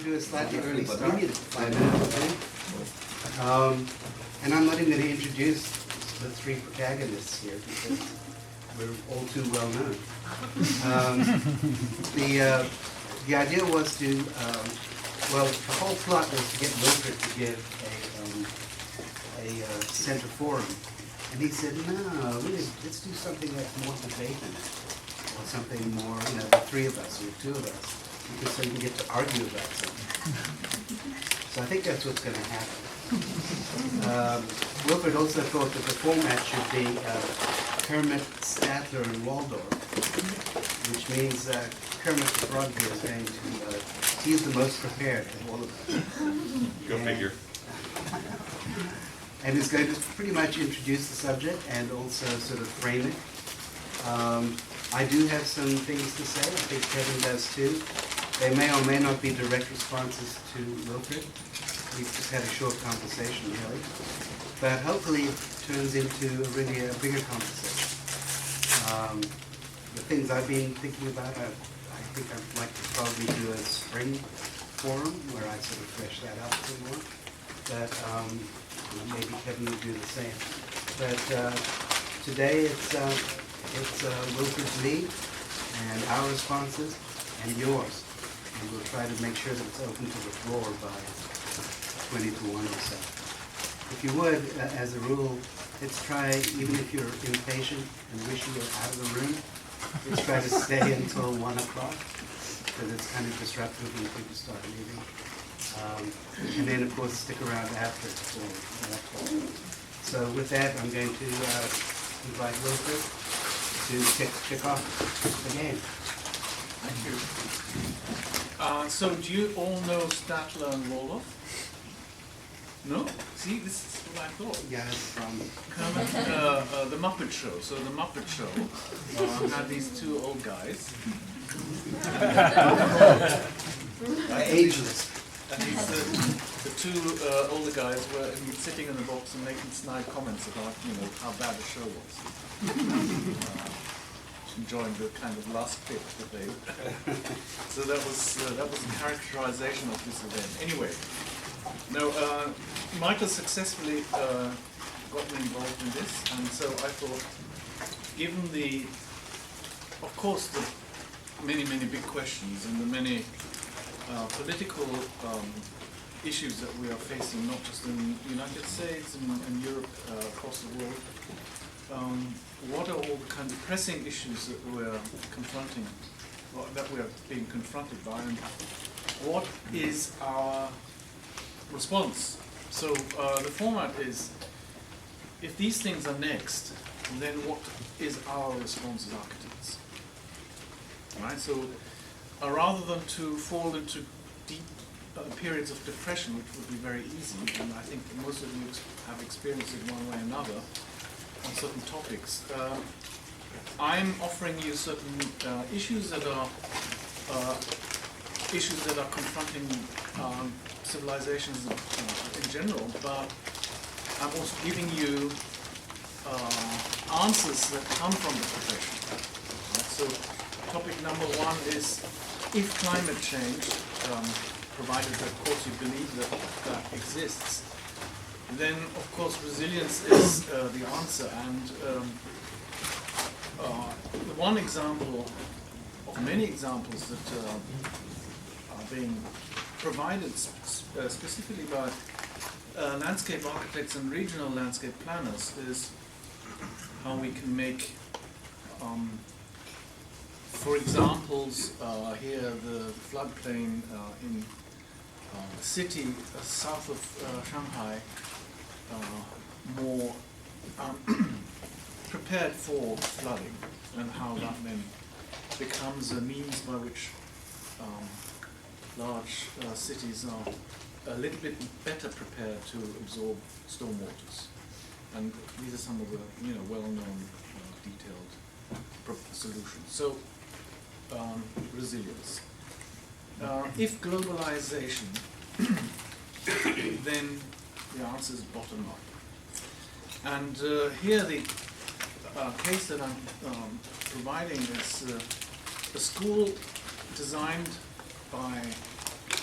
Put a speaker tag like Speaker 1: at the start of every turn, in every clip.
Speaker 1: do a slightly early start, 5 minutes, I think. And I'm not even going to introduce the three protagonists here because we're all too well known. The idea was to, well, the whole plot was to get Wilfried to give a center forum. And he said, no, really, let's do something that's more debate in it. Or something more, the three of us, or two of us. Because so you can get to argue about something. So I think that's what's going to happen. Wilfried also thought that the format should be Kermit, Statler, and Waldorf, which means Kermit the Frog here is going to, he's the most prepared of all of us.
Speaker 2: Go figure.
Speaker 1: And is going to pretty much introduce the subject and also sort of frame it. I do have some things to say. I think Kevin does too. They may or may not be direct responses to Wilfried. We've just had a short conversation, really. But hopefully it turns into really a bigger conversation. The things I've been thinking about, I think I'd like to probably do a spring forum where I sort of flesh that out a bit more. But maybe Kevin will do the same. But today it's Wilfried's lead, and our responses, and yours. And we'll try to make sure that it's open to the floor by 20 to 1 or so. If you would, as a rule, let's try, even if you're impatient and wishing you're out of the room, let's try to stay until 1 o'clock, because it's kind of disruptive when people start leaving. And then, of course, stick around after for that talk. So with that, I'm going to invite Wilfried to kick off the game.
Speaker 3: Thank you. So do you all know Statler and Waldorf? No? See, this is what I thought.
Speaker 1: Yeah, it's from
Speaker 3: Kermit, the Muppet Show. So the Muppet Show had these two old guys.
Speaker 1: Ageless.
Speaker 3: And these, the two older guys were sitting in the box and making snide comments about, how bad the show was. Enjoying the kind of last bit that they. So that was the characterization of this event. Anyway, no, Michael successfully got me involved in this, and so I thought, given of course, the many big questions and the many political issues that we are facing, not just in the United States and Europe, across the world. What are all the kind of pressing issues that we're confronting, or that we are being confronted by, and what is our response? So the format is, if these things are next, then what is our response as architects? Right. So rather than to fall into deep periods of depression, which would be very easy, and I think most of you have experienced it one way or another, on certain topics. I'm offering you certain issues that are confronting civilizations in general, but I'm also giving you answers that come from the profession. Right? So, topic number 1 is, if climate change, provided that, of course, you believe that exists, then, of course, resilience is the answer. And one example of many examples that are being provided specifically by landscape architects and regional landscape planners is how we can make, for examples, here the floodplain in the city south of Shanghai, more prepared for flooding, and how that then becomes a means by which large cities are a little bit better prepared to absorb stormwaters. And these are some of the well-known detailed solutions. So resilience. If globalization, then the answer is bottom up. And here the case that I'm providing is a school designed by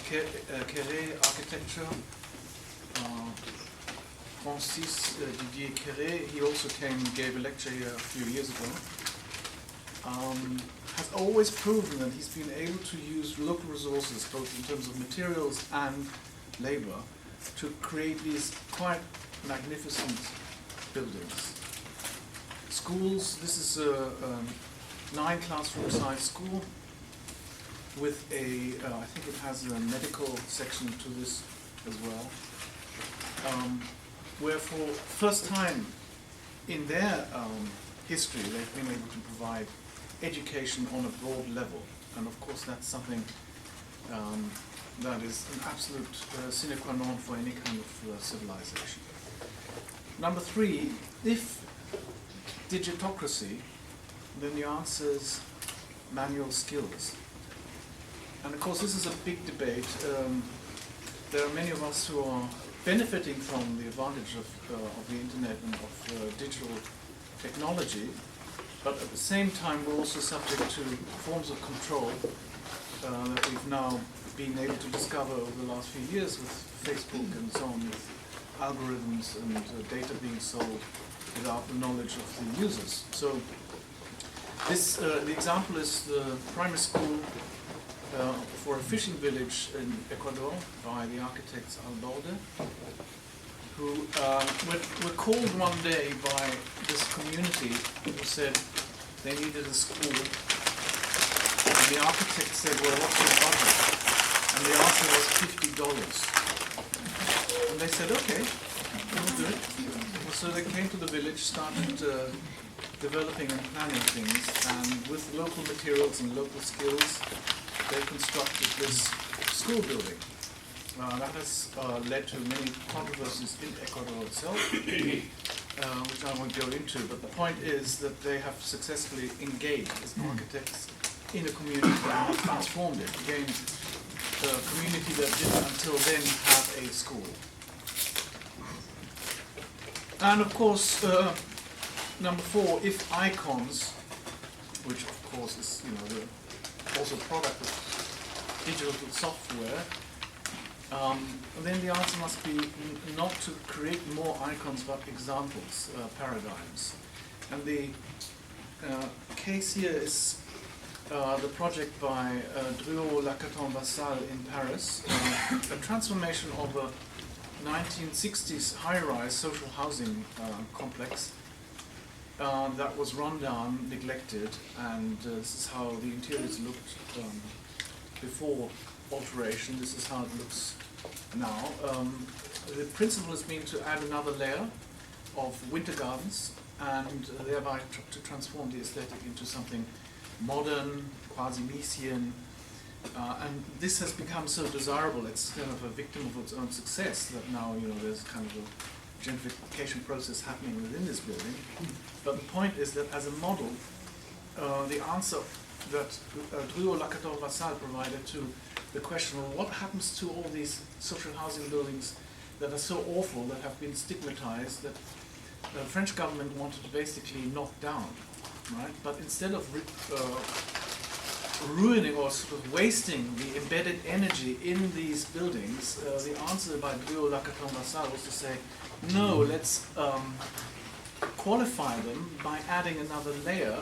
Speaker 3: Quéré architecture. Francis Didier Quéré, he also came and gave a lecture here a few years ago. Has always proven that he's been able to use local resources, both in terms of materials and labor, to create these quite magnificent buildings. Schools, this is a 9 classroom size school with I think it has a medical section to this as well, where for first time in their history they've been able to provide education on a broad level, and of course that's something that is an absolute sine qua non for any kind of civilization. Number 3, if digitocracy, then the answer is manual skills. And of course this is a big debate. There are many of us who are benefiting from the advantage of the internet and of digital technology, but at the same time we're also subject to forms of control that we've now been able to discover over the last few years with Facebook and so on, with algorithms and data being sold without the knowledge of the users. So this, the example is the primary school for a fishing village in Ecuador by the architects Albalde, who were called one day by this community who said they needed a school. And the architect said, well, what's your budget? And the answer was $50. And they said, okay, we'll do it. So they came to the village, started developing and planning things, and with local materials and local skills, they constructed this school building. That has led to many controversies in Ecuador itself, which I won't go into, but the point is that they have successfully engaged as architects in a community and have transformed it. Again, a community that didn't until then have a school. And of course, number 4, if icons, which of course is also a product of digital software, then the answer must be not to create more icons but examples, paradigms. And the case here is the project by Drouot-Lacaton-Vassal in Paris, a transformation of a 1960s high-rise social housing complex that was run down, neglected, and this is how the interiors looked before alteration. This is how it looks now. The principle has been to add another layer of winter gardens and thereby to transform the aesthetic into something modern, quasi-Mesian, and this has become so desirable. It's kind of a victim of its own success that now there's kind of a gentrification process happening within this building. But the point is that as a model, the answer that Drouot-Lacaton-Vassal provided to the question of what happens to all these social housing buildings that are so awful, that have been stigmatized, that the French government wanted to basically knock down, right? But instead of ruining or sort of wasting the embedded energy in these buildings, the answer by Drouot-Lacaton-Vassal was to say, no, let's qualify them by adding another layer,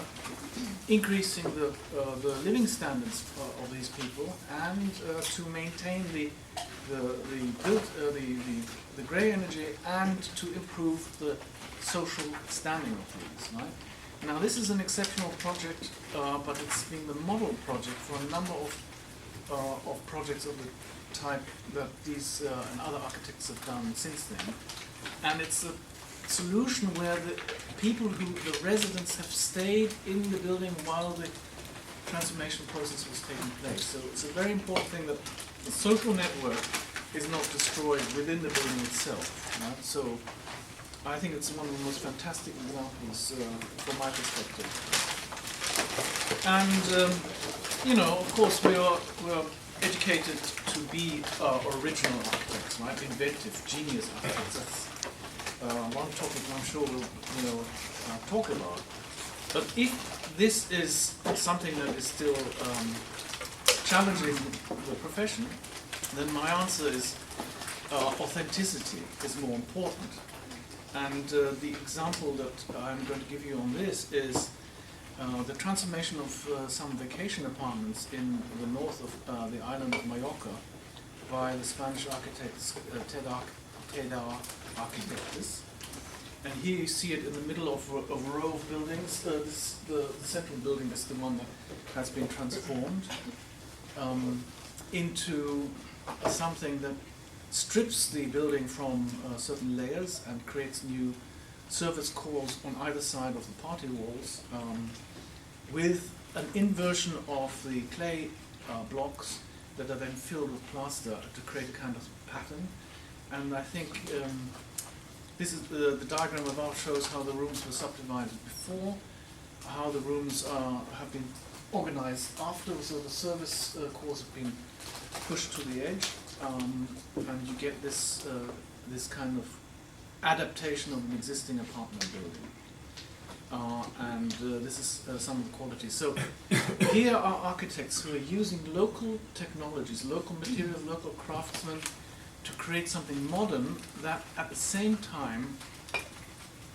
Speaker 3: increasing the living standards of these people, and to maintain the grey energy, and to improve the social standing of these. Right? Now, this is an exceptional project, but it's been the model project for a number of projects of the type that these and other architects have done since then, and it's a solution where the residents have stayed in the building while the transformation process was taking place. So it's a very important thing that the social network is not destroyed within the building itself. Right? So I think it's one of the most fantastic examples from my perspective. And of course, we are educated to be original architects, right? Inventive, genius architects. That's one topic I'm sure we'll talk about. But if this is something that is still challenging the profession, then my answer is authenticity is more important. And the example that I'm going to give you on this is the transformation of some vacation apartments in the north of the island of Mallorca by the Spanish architects Tedar Architects. And here you see it in the middle of a row of buildings. The central building is the one that has been transformed into something that strips the building from certain layers and creates new surface cores on either side of the party walls, with an inversion of the clay blocks that are then filled with plaster to create a kind of pattern. And I think this is the diagram above shows how the rooms were subdivided before, how the rooms have been organized after, so the service cores have been pushed to the edge, and you get this this kind of adaptation of an existing apartment building. This is some of the qualities. So here are architects who are using local technologies, local materials, local craftsmen to create something modern that at the same time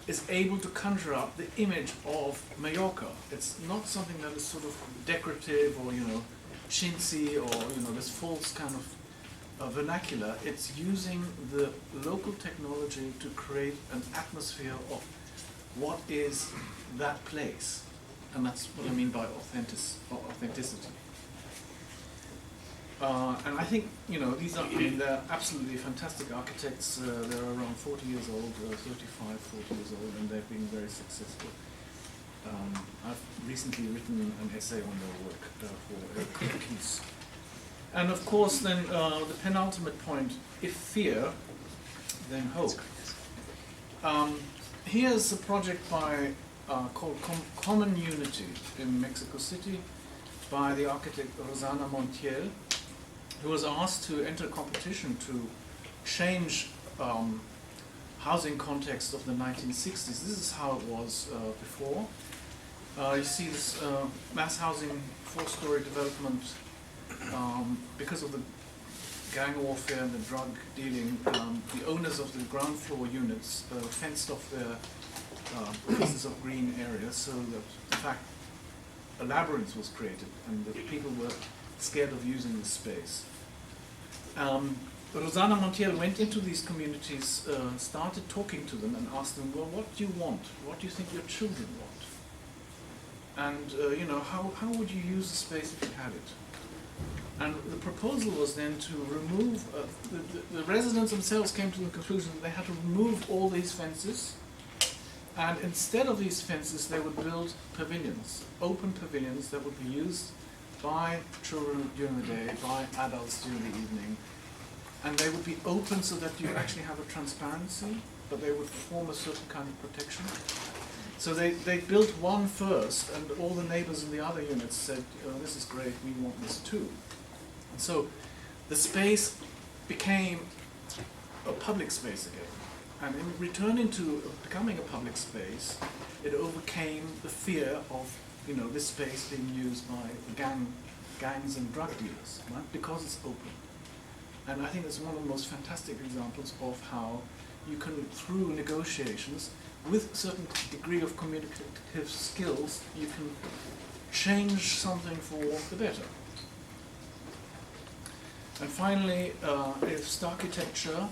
Speaker 3: is able to conjure up the image of Mallorca. It's not something that is sort of decorative or, you know, chintzy or, you know, this false kind of vernacular. It's using the local technology to create an atmosphere of what is that place. And that's what I mean by authenticity. And I think, you know, these are, I mean, they're absolutely fantastic architects. They're around 40 years old, 35, 40 years old, and they've been very successful. I've recently written an essay on their work for Cookies. And of course, then the penultimate point, if fear, then hope. Here's a project by called Common Unity in Mexico City by the architect Rosana Montiel, who was asked to enter a competition to change housing context of the 1960s. This is how it was before. You see this mass housing 4-story development. Because of the gang warfare and the drug dealing, the owners of the ground floor units fenced off their pieces of green areas, so that in fact a labyrinth was created and the people were scared of using the space. Rosana Montiel went into these communities, started talking to them and asked them, well, what do you want? What do you think your children want? And you know, how would you use the space if you had it? And the proposal was then to remove, the residents themselves came to the conclusion that they had to remove all these fences, and instead of these fences they would build pavilions, open pavilions that would be used by children during the day, by adults during the evening, and they would be open so that you actually have a transparency, but they would form a certain kind of protection. So they built one first, and all the neighbors in the other units said, oh, this is great, we want this too. And so the space became a public space again. And in returning to becoming a public space, it overcame the fear of, you know, this space being used by gangs and drug dealers, right? Because it's open. And I think it's one of the most fantastic examples of how you can, through negotiations, with a certain degree of communicative skills, you can change something for the better. And finally, is architecture,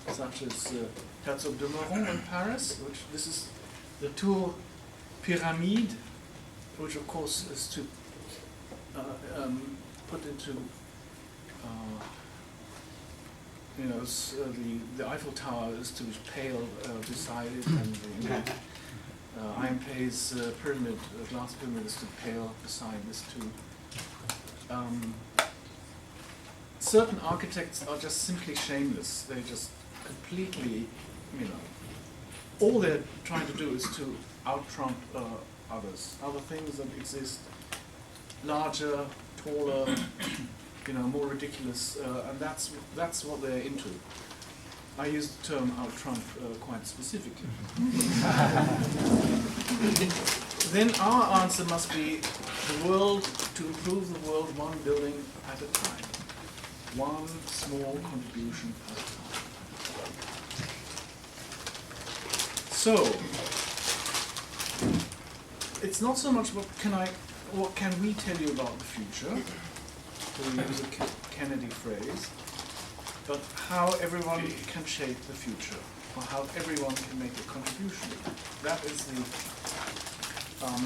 Speaker 3: such as Herzog de Meuron in Paris, which this is the Tour Pyramide, which of course is to put into you know, the Eiffel Tower is to be pale beside it, and the Iron Pay's pyramid, glass pyramid, is to pale beside this too. Certain architects are just simply shameless. They just completely, you know, all they're trying to do is to out-trump others, other things that exist, larger, taller, you know, more ridiculous, and that's what they're into. I use the term out-trump quite specifically. Then our answer must be the world, to improve the world one building at a time. One small contribution at a time. So, it's not so much what can we tell you about the future, to use a Kennedy phrase, but how everyone can shape the future, or how everyone can make a contribution. That is the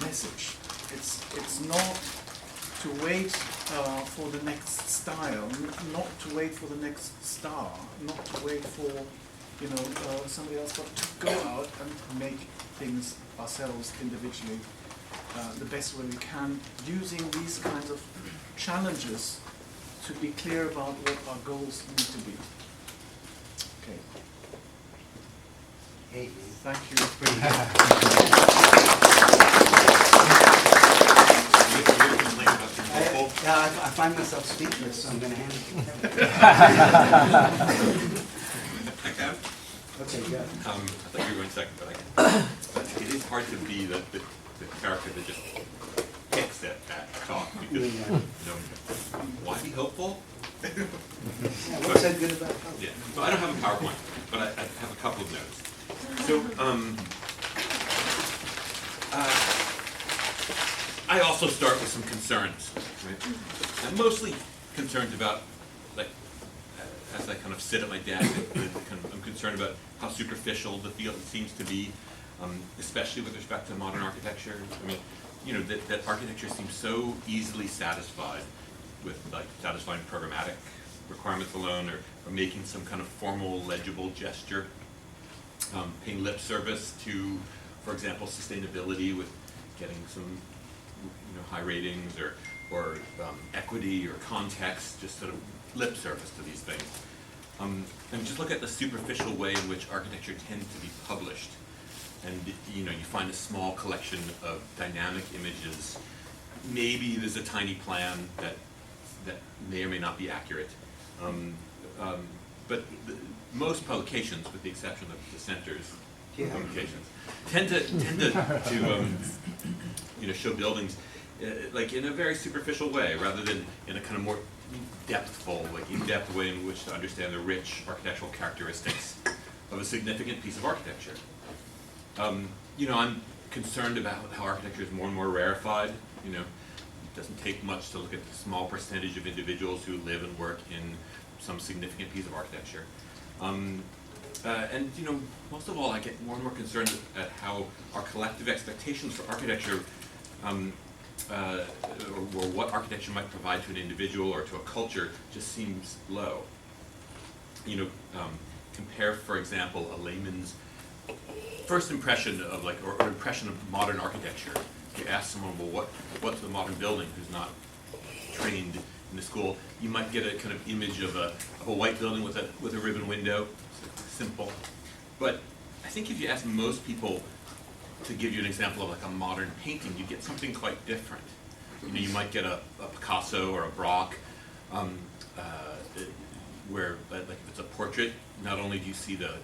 Speaker 3: message. It's not to wait for the next style, not to wait for the next star, not to wait for somebody else, but to go out and make things ourselves individually the best way we can, using these kinds of challenges to be clear about what our goals need to be. Okay.
Speaker 1: Hey,
Speaker 3: Thank you.
Speaker 1: I find myself speechless, so I'm going to hand it to Kevin.
Speaker 2: Okay.
Speaker 1: Okay, good.
Speaker 2: I thought you were going second, but I can. But it is hard to be the character that just picks at talk because why be hopeful?
Speaker 1: Yeah, what's that good about hope?
Speaker 2: Yeah. So I don't have a PowerPoint, but I have a couple of notes. So I also start with some concerns. Right? I'm mostly concerned about, like, as I kind of sit at my desk, I'm concerned about how superficial the field seems to be, especially with respect to modern architecture. I mean, that architecture seems so easily satisfied with, like, satisfying programmatic requirements alone, or making some kind of formal, legible gesture, paying lip service to, for example, sustainability with getting some, high ratings, or equity or context, just sort of lip service to these things. And just look at the superficial way in which architecture tends to be published. And you find a small collection of dynamic images. Maybe there's a tiny plan that may or may not be accurate. But most publications, with the exception of the center's publications, tend to show buildings like in a very superficial way, rather than in a kind of more depthful, like in-depth way in which to understand the rich architectural characteristics of a significant piece of architecture. I'm concerned about how architecture is more and more rarefied. It doesn't take much to look at the small percentage of individuals who live and work in some significant piece of architecture. And most of all, I get more and more concerned at how our collective expectations for architecture, or what architecture might provide to an individual or to a culture, just seems low. Compare, for example, a layman's first impression of, like, or impression of modern architecture. You ask someone, well, what's a modern building, who's not trained in the school, you might get a kind of image of a white building with a ribbon window, simple. But I think if you ask most people to give you an example of, like, a modern painting, you get something quite different. You might get a Picasso or a Braque, where, like, if it's a portrait, not only do you see the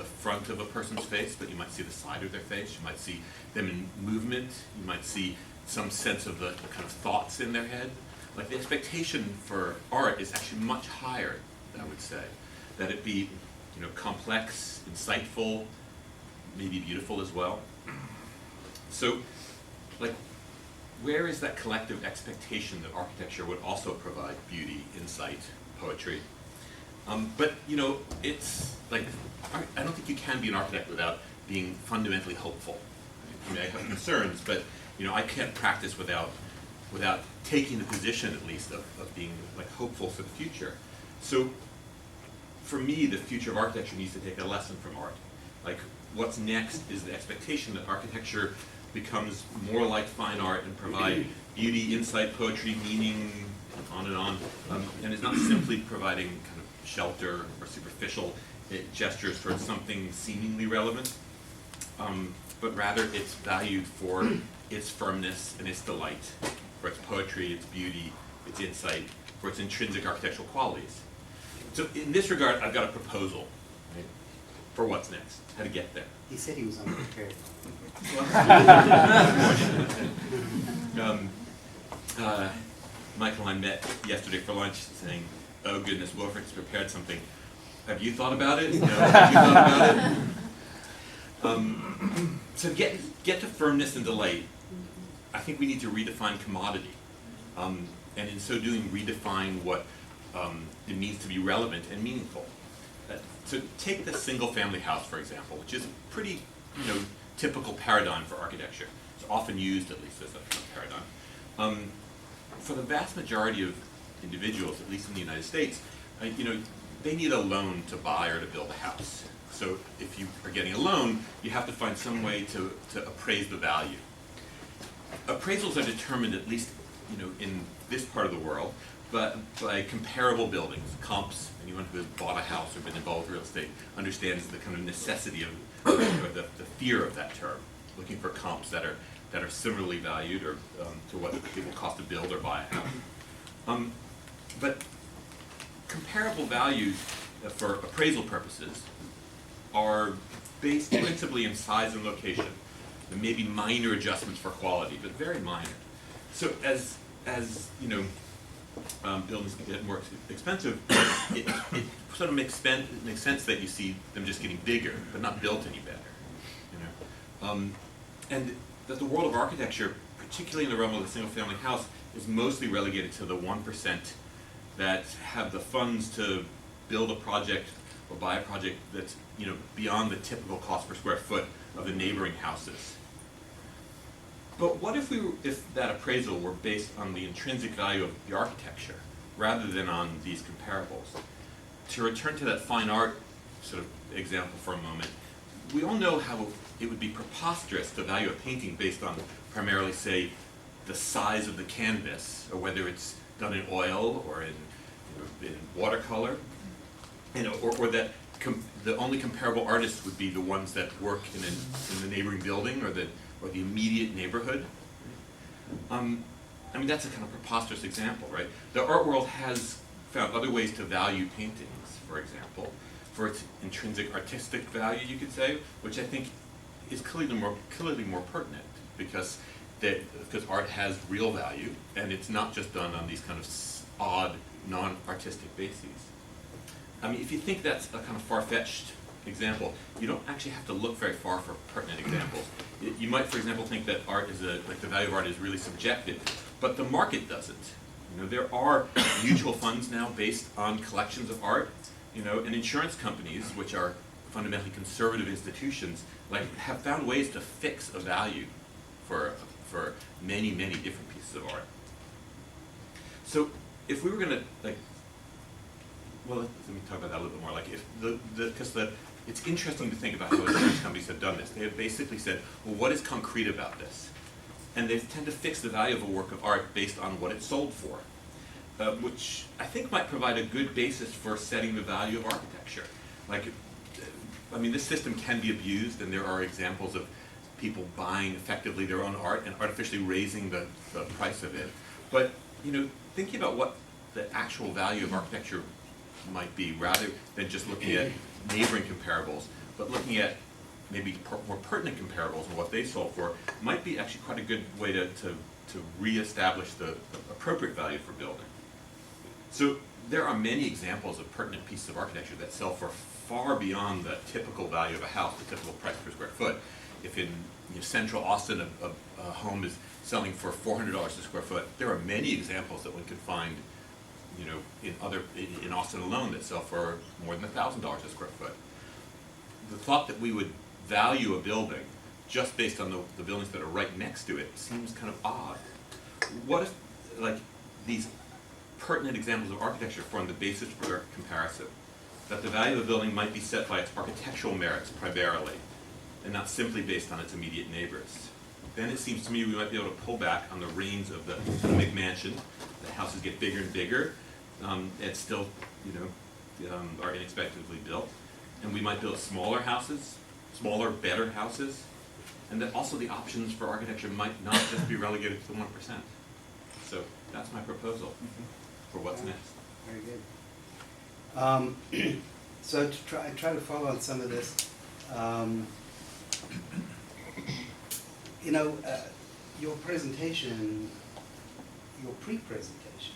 Speaker 2: front of a person's face, but you might see the side of their face. You might see them in movement. You might see some sense of the kind of thoughts in their head. Like, the expectation for art is actually much higher, I would say. That it be, complex, insightful, maybe beautiful as well. So, like, where is that collective expectation that architecture would also provide beauty, insight, poetry? But it's like, I don't think you can be an architect without being fundamentally hopeful. I mean, I have concerns, but I can't practice without taking the position, at least, of being, like, hopeful for the future. So, for me, the future of architecture needs to take a lesson from art. Like, what's next is the expectation that architecture becomes more like fine art and provide beauty, insight, poetry, meaning, on, and it's not simply providing kind of shelter or superficial gestures towards something seemingly relevant, but rather it's valued for its firmness and its delight, for its poetry, its beauty, its insight, for its intrinsic architectural qualities. So in this regard, I've got a proposal, right, for what's next, how to get there.
Speaker 1: He said he was unprepared.
Speaker 2: Michael and I met yesterday for lunch, saying, oh goodness, Wilfried's prepared something. Have you thought about it? No. Have you thought about it? So get to firmness and delight. I think we need to redefine commodity. And in so doing, redefine what it means to be relevant and meaningful. So take the single-family house, for example, which is a pretty, typical paradigm for architecture. It's often used, at least, as a paradigm. For the vast majority of individuals, at least in the United States, they need a loan to buy or to build a house. So if you are getting a loan, you have to find some way to appraise the value. Appraisals are determined, at least in this part of the world, but by comparable buildings, comps. Anyone who has bought a house or been involved with real estate understands the kind of necessity of, or the fear of that term, looking for comps that are similarly valued or to what it will cost to build or buy a house. But comparable values for appraisal purposes are based principally in size and location. There may be minor adjustments for quality, but very minor. So as buildings get more expensive, it sort of makes sense that you see them just getting bigger, but not built any better. And that the world of architecture, particularly in the realm of the single-family house, is mostly relegated to the 1% that have the funds to build a project or buy a project that's beyond the typical cost per square foot of the neighboring houses. But what if that appraisal were based on the intrinsic value of the architecture rather than on these comparables? To return to that fine art sort of example for a moment, we all know how it would be preposterous to value a painting based on primarily, say, the size of the canvas, or whether it's done in oil or in watercolor, or that the only comparable artists would be the ones that work in the neighboring building or the immediate neighborhood. That's a kind of preposterous example, right? The art world has found other ways to value paintings, for example, for its intrinsic artistic value, you could say, which I think is clearly more pertinent because art has real value, and it's not just done on these kind of odd, non-artistic bases. If you think that's a kind of far-fetched example, you don't actually have to look very far for pertinent examples. You might, for example, think that art is the value of art is really subjective, but the market doesn't. There are mutual funds now based on collections of art, and insurance companies, which are fundamentally conservative institutions, have found ways to fix a value for many, many different pieces of art. So if we were going to let me talk about that a little bit more. Because it's interesting to think about how insurance companies have done this. They have basically said, well, what is concrete about this? And they tend to fix the value of a work of art based on what it's sold for, which I think might provide a good basis for setting the value of architecture. This system can be abused, and there are examples of people buying effectively their own art and artificially raising the price of it. But, thinking about what the actual value of architecture might be, rather than just looking at neighboring comparables, but looking at maybe more pertinent comparables and what they sold for, might be actually quite a good way to reestablish the appropriate value for building. So there are many examples of pertinent pieces of architecture that sell for far beyond the typical value of a house, the typical price per square foot. If in central Austin a home is selling for $400 a square foot, there are many examples that one could find in Austin alone that sell for more than $1,000 a square foot. The thought that we would value a building just based on the buildings that are right next to it seems kind of odd. What if these pertinent examples of architecture form the basis for comparison? That the value of a building might be set by its architectural merits primarily, and not simply based on its immediate neighbors. Then it seems to me we might be able to pull back on the reins of the McMansion. The houses get bigger and bigger, and still, are inexpensively built. And we might build smaller houses, smaller, better houses, and that also the options for architecture might not just be relegated to the 1%. So that's my proposal for what's next.
Speaker 1: Very good. So to try to follow on some of this, your presentation, your pre-presentation,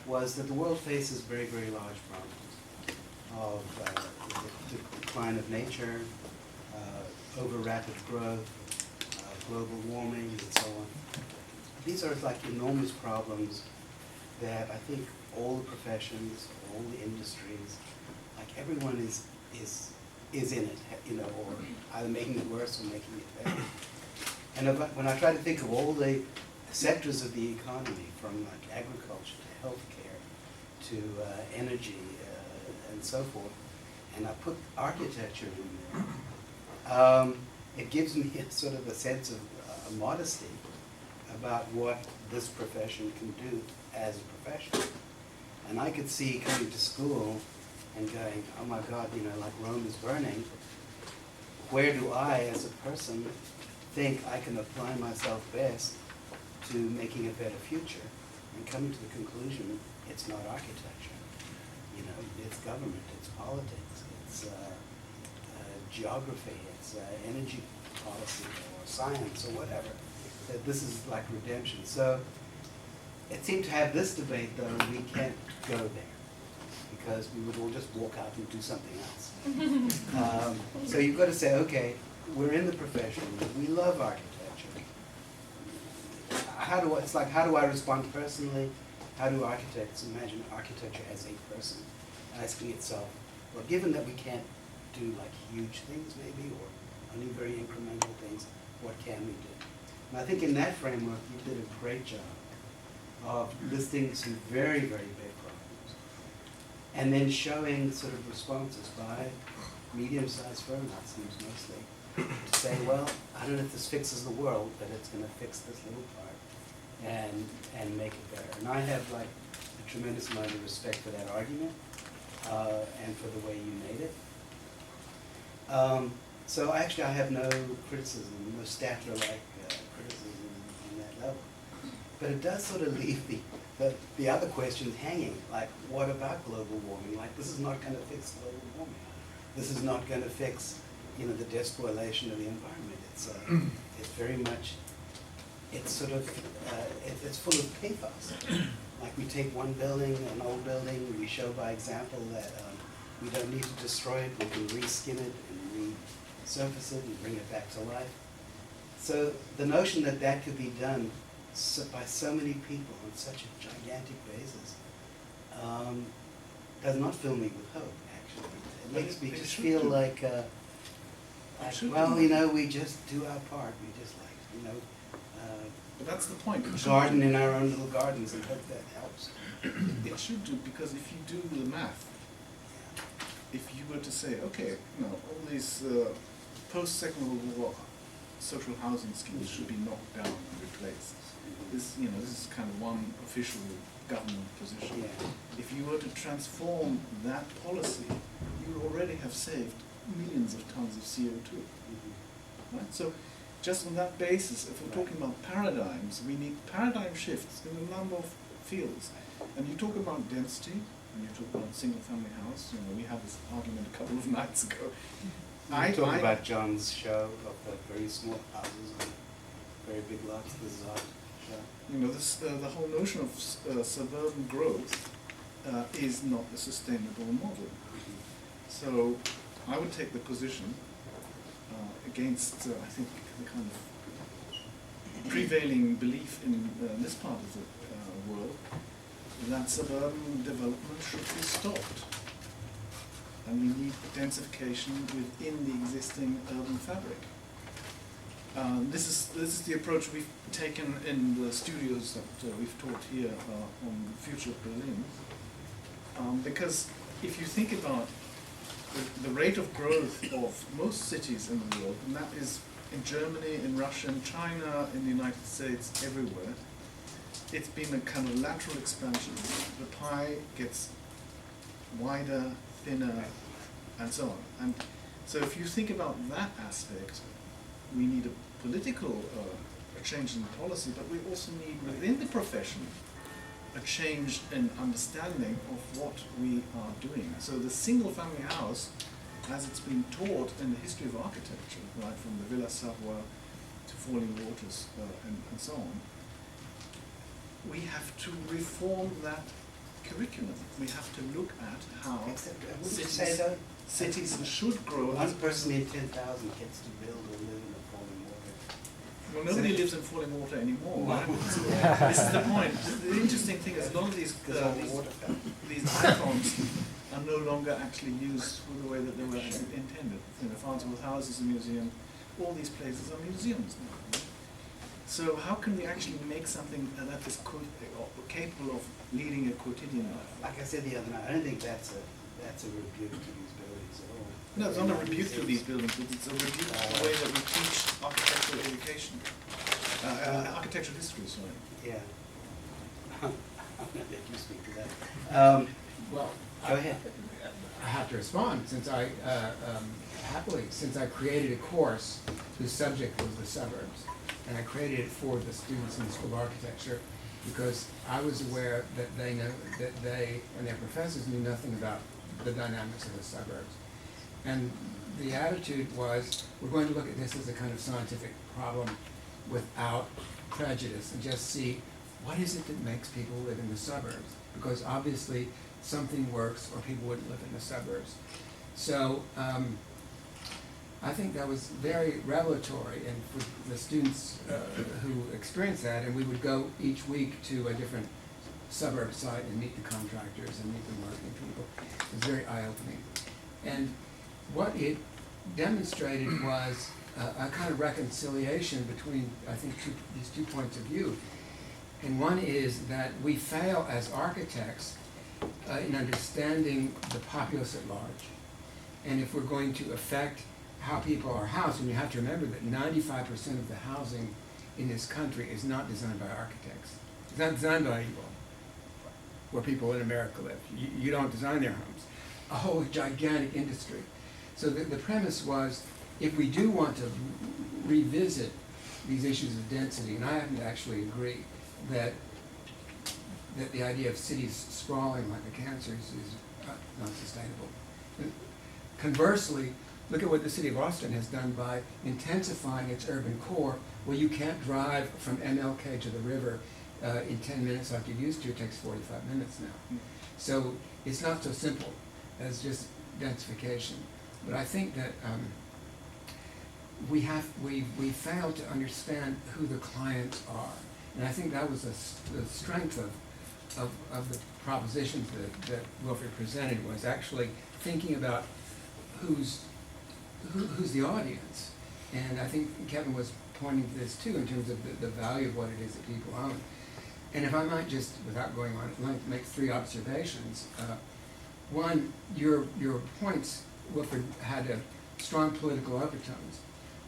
Speaker 1: was that the world faces very, very large problems of the decline of nature, over rapid growth, global warming, and so on. These are like enormous problems that I think all the professions, all the industries, like everyone is in it, you know, or either making it worse or making it better. And when I try to think of all the sectors of the economy, from like agriculture to healthcare to energy and so forth, and I put architecture in there, it gives me a sort of a sense of modesty about what this profession can do as a profession. And I could see coming to school and going, oh my God, you know, like Rome is burning. Where do I, as a person, think I can apply myself best to making a better future? And coming to the conclusion, it's not architecture. You know, it's government, it's politics, it's geography, it's energy policy or science or whatever. That this is like redemption. So it seemed to have this debate, though, we can't go there because we would all just walk out and do something else. So you've got to say, okay, we're in the profession, we love architecture. It's like, how do I respond personally? How do architects imagine architecture as a person asking itself, well, given that we can't do like huge things maybe, or only very incremental things, what can we do? And I think in that framework, you did a great job of listing some very, very big problems, and then showing sort of responses by medium-sized firms, it seems mostly, to say, well, I don't know if this fixes the world, but it's going to fix this little part and make it better. And I have like a tremendous amount of respect for that argument and for the way you made it. So actually, I have no criticism, no Statler-like criticism on that level. But it does sort of leave the other questions hanging, like what about global warming? Like, this is not going to fix global warming. This is not going to fix, you know, the despoilation of the environment. It's very much, it's sort of, it's full of pathos. Like, we take one building, an old building, we show by example that we don't need to destroy it, we can reskin it and resurface it and bring it back to life. So the notion that that could be done by so many people on such a gigantic basis does not fill me with hope, actually. It makes me just feel like, well, you know, we just do our part. We just like, you know,
Speaker 3: but that's the point.
Speaker 1: garden in our own little gardens and hope that helps.
Speaker 3: It should do, because if you do the math, if you were to say, okay, you know, all these post-Second World War social housing schemes should be knocked down and replaced. This, you know, this is kind of one official government position.
Speaker 1: Yeah.
Speaker 3: If you were to transform that policy, you would already have saved millions of tons of CO2.
Speaker 1: Mm-hmm.
Speaker 3: Right? So, just on that basis, if we're talking about paradigms, we need paradigm shifts in a number of fields. And you talk about density, and you talk about single-family house. You know, we had this argument a couple of nights ago.
Speaker 1: I talk about John's show of the very small houses and very big lots. This is our show.
Speaker 3: You know, this the whole notion of suburban growth is not a sustainable model. So I would take the position against, I think, the kind of prevailing belief in this part of the world that suburban development should be stopped. And we need densification within the existing urban fabric. This is the approach we've taken in the studios that we've taught here on the future of Berlin. Because if you think about the rate of growth of most cities in the world, and that is in Germany, in Russia, in China, in the United States, everywhere, it's been a kind of lateral expansion. The pie gets wider, thinner, and so on. And so if you think about that aspect, we need a political a change in policy, but we also need within the profession a change in understanding of what we are doing. So the single-family house, as it's been taught in the history of architecture, right, from the Villa Savoye to Falling Waters and so on, we have to reform that curriculum. We have to look at how
Speaker 1: Except, wouldn't you say
Speaker 3: cities
Speaker 1: that
Speaker 3: should grow.
Speaker 1: one person in 10,000 gets to build or live in a falling water?
Speaker 3: Well, nobody lives in falling water anymore.
Speaker 1: Wow.
Speaker 3: This is the point. The interesting thing is a lot of these icons are no longer actually used in the way that they were actually intended. You know, Farnsworth House is a museum. All these places are museums now. So how can we actually make something that is capable of leading a quotidian life?
Speaker 1: Like I said the other night, I don't think that's a rebuke to these buildings at all.
Speaker 3: No, it's not a rebuke to these buildings, but it's a rebuke to the way that we teach architectural education. Architectural history, sorry.
Speaker 1: Yeah. I'm going to let you speak to that.
Speaker 4: Well,
Speaker 1: Go ahead.
Speaker 4: I have to respond since since I created a course whose subject was the suburbs, and I created it for the students in the School of Architecture because I was aware that they and their professors knew nothing about the dynamics of the suburbs. And the attitude was, we're going to look at this as a kind of scientific problem without prejudice and just see what is it that makes people live in the suburbs, because obviously something works or people wouldn't live in the suburbs. So I think that was very revelatory, and for the students who experienced that, and we would go each week to a different suburb site and meet the contractors and meet the marketing people. It was very eye-opening. And what it demonstrated was a kind of reconciliation between, I think, these two points of view. And one is that we fail as architects in understanding the populace at large. And if we're going to affect how people are housed, and you have to remember that 95% of the housing in this country is not designed by architects. It's not designed by people, where people in America live. You don't design their homes. A whole gigantic industry. So the premise was, if we do want to revisit these issues of density, and I happen to actually agree that the idea of cities sprawling like a cancer is not sustainable. And conversely, look at what the city of Austin has done by intensifying its urban core, where you can't drive from MLK to the river in 10 minutes like you used to. It takes 45 minutes now. So it's not so simple as just densification. But I think that we failed to understand who the clients are. And I think that was the strength of the propositions that Wilfried presented, was actually thinking about who's the audience. And I think Kevin was pointing to this too, in terms of the value of what it is that people own. And if I might just, without going on, make three observations. One, your points, Wilfried, had a strong political overtones,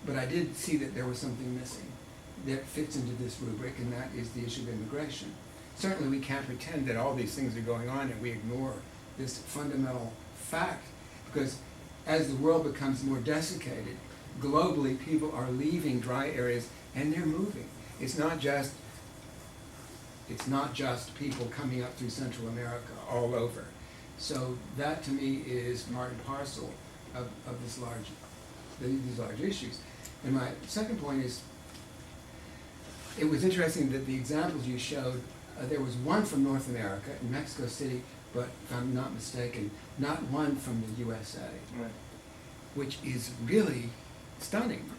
Speaker 4: but I did see that there was something missing that fits into this rubric, and that is the issue of immigration. Certainly we can't pretend that all these things are going on and we ignore this fundamental fact, because as the world becomes more desiccated, globally people are leaving dry areas and they're moving. It's not just people coming up through Central America all over. So that to me is part and parcel of these large issues. And my second point is, it was interesting that the examples you showed, there was one from North America in Mexico City, but if I'm not mistaken, not one from the USA,
Speaker 3: Right.
Speaker 4: which is really stunning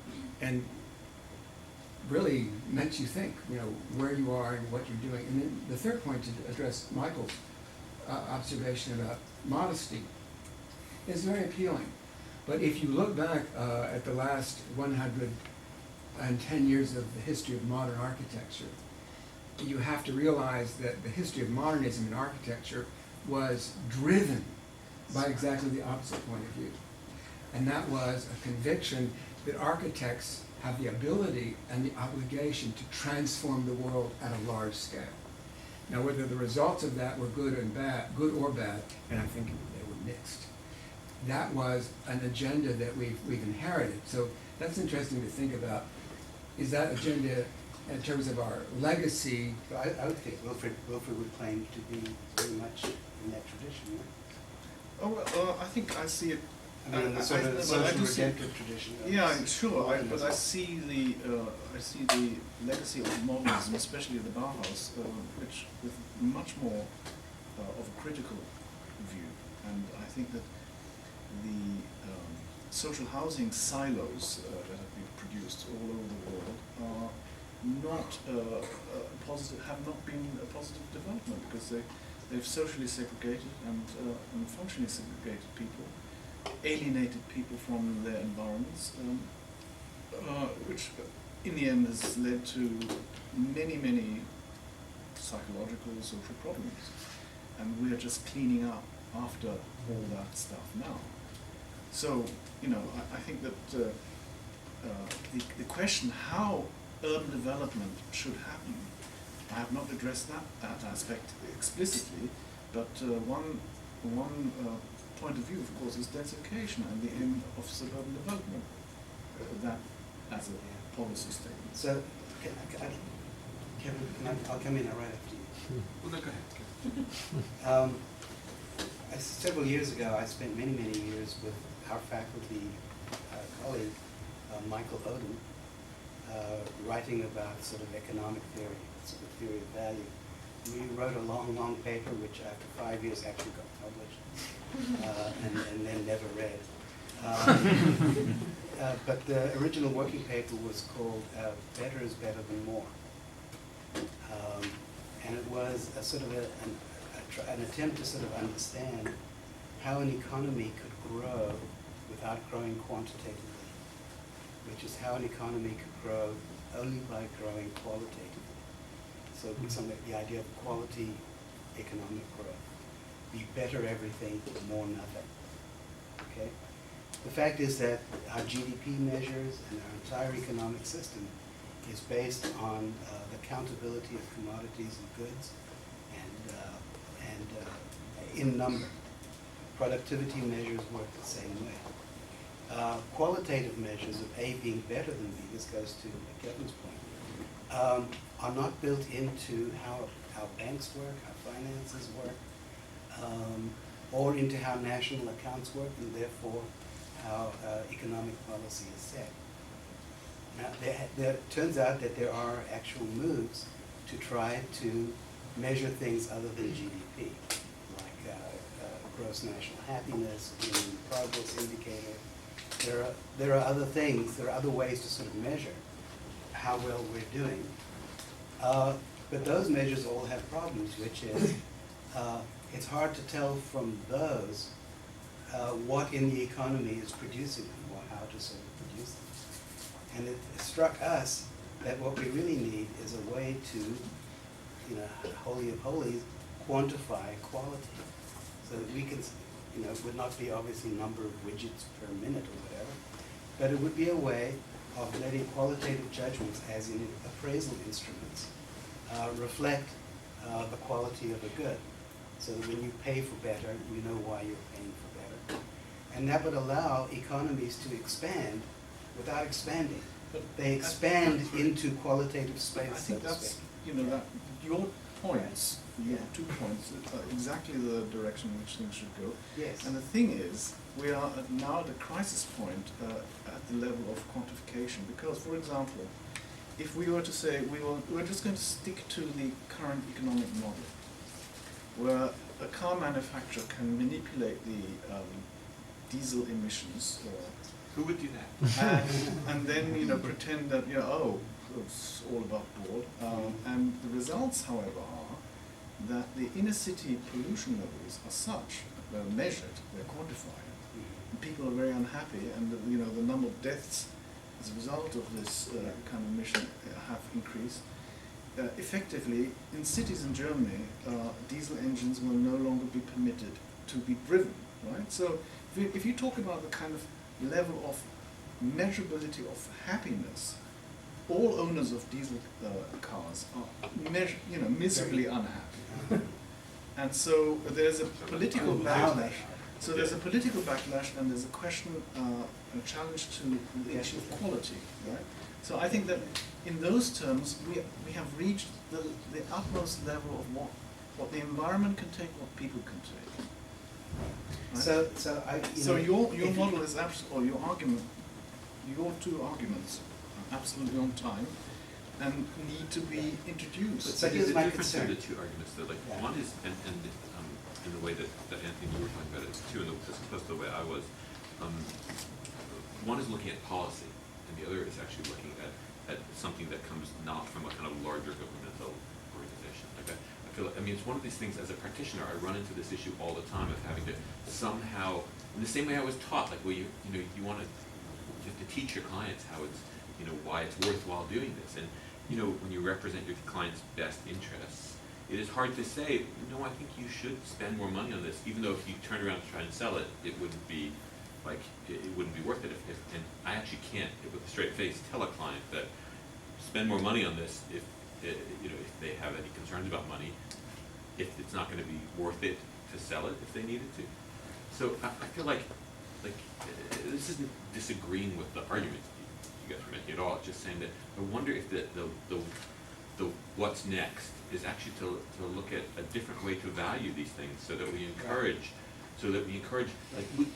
Speaker 4: and really makes you think, where you are and what you're doing. And then the third point, to address Michael's observation about modesty, is very appealing. But if you look back at the last 110 years of the history of modern architecture, you have to realize that the history of modernism in architecture was driven by exactly the opposite point of view. And that was a conviction that architects have the ability and the obligation to transform the world at a large scale. Now, whether the results of that were good or bad, and I think they were mixed, that was an agenda that we've inherited. So that's interesting to think about. Is that agenda, in terms of our legacy?
Speaker 1: I would think Wilfried would claim to be very much in that tradition. Yeah?
Speaker 3: Oh, I think I see it.
Speaker 1: I mean, the sort of social redemptive tradition.
Speaker 3: Yeah, sure. But I see the legacy of modernism, especially the Bauhaus, which with much more of a critical view. And I think that the social housing silos that have been produced all over the world are not positive, have not been a positive development, because they've socially segregated and functionally segregated people, alienated people from their environments, which in the end has led to many psychological, social problems. And we're just cleaning up after all that stuff now. So, you know, I think that the question how urban development should happen, I have not addressed that aspect explicitly, but one point of view, of course, is densification and the aim of suburban development. That as a policy statement.
Speaker 1: So, Kevin, I'll come in right after you.
Speaker 2: Well, no, go ahead.
Speaker 1: Several years ago, I spent many years with our faculty colleague, Michael Odom, writing about sort of economic theory, sort of theory of value. We wrote a long paper, which after 5 years actually got published, and then never read. But the original working paper was called Better is Better Than More. And it was a sort of an attempt to sort of understand how an economy could grow without growing quantitatively, which is how an economy could grow only by growing qualitatively. So the idea of quality economic growth. Be better everything, more nothing. Okay? The fact is that our GDP measures and our entire economic system is based on the countability of commodities and goods and in number. Productivity measures work the same way. Qualitative measures of A being better than B, this goes to Kevin's point, are not built into how banks work, how finances work, or into how national accounts work, and therefore how economic policy is set. Now, it turns out that there are actual moves to try to measure things other than GDP, like gross national happiness, human progress indicator. There are other things, there are other ways to sort of measure how well we're doing. But those measures all have problems, which is it's hard to tell from those what in the economy is producing them, or how to sort of produce them. And it struck us that what we really need is a way to, you know, holy of holies, quantify quality, so that we can, you know, it would not be obviously number of widgets per minute or whatever, but it would be a way of letting qualitative judgments, as in appraisal instruments, reflect the quality of a good, so that when you pay for better, you know why you're paying for better. And that would allow economies to expand without expanding.
Speaker 3: But
Speaker 1: they expand into qualitative space.
Speaker 3: I think that's, you know, that your points, your 2 points, are exactly the direction in which things should go.
Speaker 1: Yes.
Speaker 3: And the thing is, we are now at a crisis point at the level of quantification. Because, for example, if we were to say we're just going to stick to the current economic model, where a car manufacturer can manipulate the diesel emissions.
Speaker 2: Who would do that?
Speaker 3: And then, you know, pretend that, you know, oh, it's all above board. And the results, however, are that the inner city pollution levels are such, they're measured, they're quantified. And people are very unhappy, and you know, the number of deaths as a result of this kind of emission have increased. Effectively, in cities in Germany, diesel engines will no longer be permitted to be driven, right? So if you talk about the kind of level of measurability of happiness, all owners of diesel cars are miserably unhappy. And so there's a political backlash. So there's a political backlash, and there's a question, a challenge to the issue of quality, right? So I think that in those terms, we have reached the utmost level of what the environment can take, what people can take. Right? So your model is absolutely, or your argument, your 2 arguments are absolutely on time and need to be introduced.
Speaker 1: So
Speaker 2: But
Speaker 1: here's
Speaker 2: there's
Speaker 1: my
Speaker 2: a difference in
Speaker 1: concern.
Speaker 2: the 2 arguments though. Like one is, and in the way that Anthony, you were talking about it too, and as opposed to the way I was. One is looking at policy, and the other is actually looking at something that comes not from a kind of larger governmental organization. Like I feel like, I mean, it's one of these things, as a practitioner, I run into this issue all the time of having to somehow, in the same way I was taught, like, well, you have to teach your clients how it's, why it's worthwhile doing this. And, when you represent your client's best interests, it is hard to say, no, I think you should spend more money on this, even though if you turn around and try and sell it, it wouldn't be, like, it wouldn't be worth it. And I actually can't, with a straight face, tell a client that spend more money on this if they have any concerns about money, if it's not going to be worth it to sell it if they needed to. So I feel like this isn't disagreeing with the argument you guys were making at all. It's just saying that I wonder if the what's next is actually to look at a different way to value these things, so that we encourage,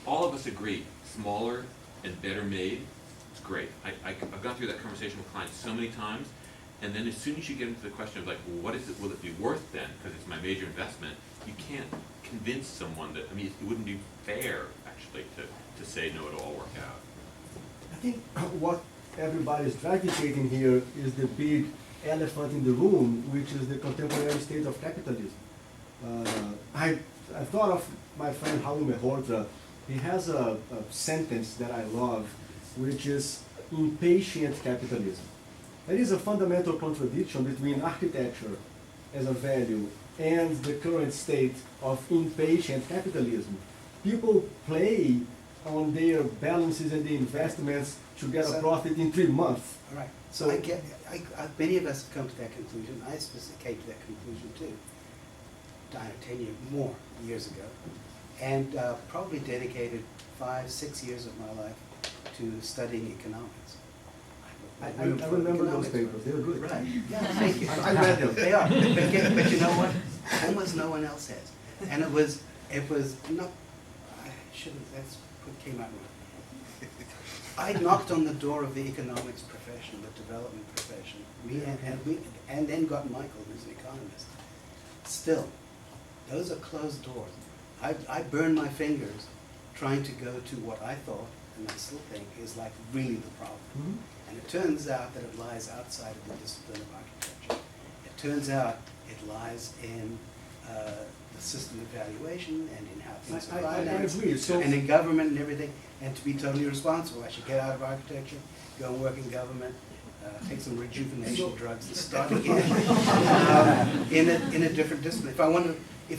Speaker 2: all of us agree, smaller and better made, it's great. I've gone through that conversation with clients so many times, and then as soon as you get into the question of, like, well, what is it, will it be worth then, because it's my major investment, you can't convince someone that, it wouldn't be fair, actually, to say, no, it'll all work out.
Speaker 5: I think what everybody is gravitating here is the big elephant in the room, which is the contemporary state of capitalism. I thought of my friend Raul Mehortra. He has a sentence that I love, which is impatient capitalism. There is a fundamental contradiction between architecture as a value and the current state of impatient capitalism. People play on their balances and the investments to get a profit in 3 months.
Speaker 1: All right. So many of us have come to that conclusion. I specifically came to that conclusion too. 10 years ago, and probably dedicated 5-6 years of my life to studying economics.
Speaker 5: I remember those papers. They were good.
Speaker 1: Right. Yeah, thank you.
Speaker 5: I read them.
Speaker 1: They are. But you know what? Almost no one else has. And it was not, I shouldn't, that's what came out wrong. I knocked on the door of the economics profession, the development profession, and then got Michael, who's an economist. Still, those are closed doors. I burned my fingers trying to go to what I thought, and I still think, is like really the problem.
Speaker 5: Mhm.
Speaker 1: And it turns out that it lies outside of the discipline of architecture. It turns out it lies in the system of valuation and in how things are
Speaker 5: I
Speaker 1: financed,
Speaker 5: agree. So,
Speaker 1: and in government and everything. And to be totally responsible, I should get out of architecture, go and work in government, take some rejuvenation drugs and start again in a different discipline. If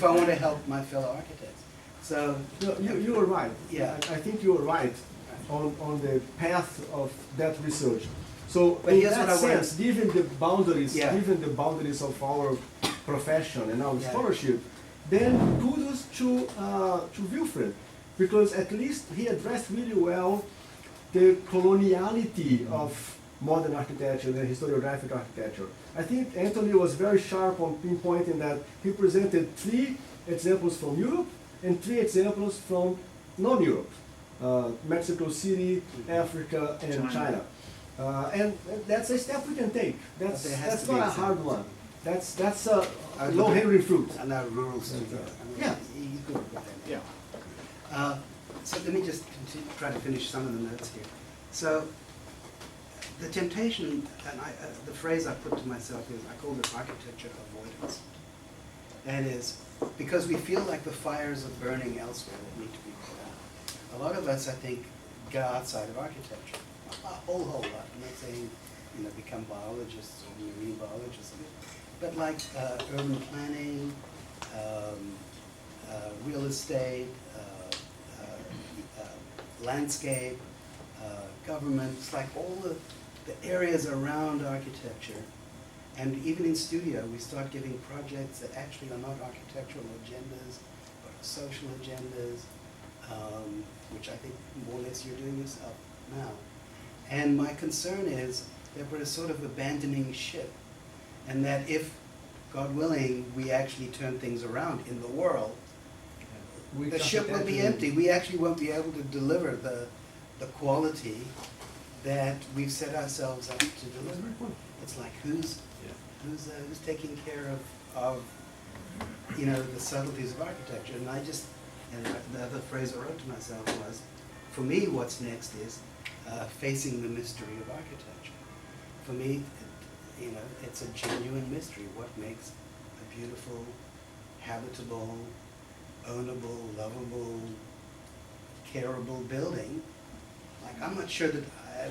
Speaker 1: I want to help my fellow architects. So
Speaker 5: you are right.
Speaker 1: Yeah.
Speaker 5: I think you are right on the path of that research. So
Speaker 1: But
Speaker 5: in
Speaker 1: here's
Speaker 5: that
Speaker 1: what I want-
Speaker 5: sense, given the boundaries,
Speaker 1: Yeah.
Speaker 5: given the boundaries of our profession and our
Speaker 1: Yeah.
Speaker 5: scholarship, then kudos to Wilfried, because at least he addressed really well the coloniality of modern architecture, the historiographic architecture. I think Anthony was very sharp on pinpointing that he presented 3 examples from Europe and 3 examples from non-Europe. Mexico City, Africa, and China. And that's a step we can take.
Speaker 1: But there has
Speaker 5: That's
Speaker 1: to be
Speaker 5: not a hard
Speaker 1: examples.
Speaker 5: one. That's a low-hanging fruit.
Speaker 1: And our rural center.
Speaker 5: Yeah.
Speaker 1: He's good with that.
Speaker 3: Yeah.
Speaker 1: So let me just try to finish some of the notes here. So the temptation, and the phrase I put to myself is, I call it architecture avoidance. That is, because we feel like the fires are burning elsewhere that need to be put out. A lot of us, I think, go outside of architecture. A whole lot. I'm not saying, become biologists or marine biologists, but like urban planning, real estate, landscape, government. It's like all the areas around architecture. And even in studio, we start giving projects that actually are not architectural agendas, but are social agendas, which I think more or less you're doing yourself now. And my concern is that we're sort of abandoning ship, and that if, God willing, we actually turn things around in the world, the ship will be empty. We actually won't be able to deliver the quality that we've set ourselves up to deliver. It's like who's taking care of you know, the subtleties of architecture. And the other phrase I wrote to myself was, for me, what's next is facing the mystery of architecture. For me, you know, it's a genuine mystery. What makes a beautiful, habitable, ownable, lovable, careable building? Like, I'm not sure that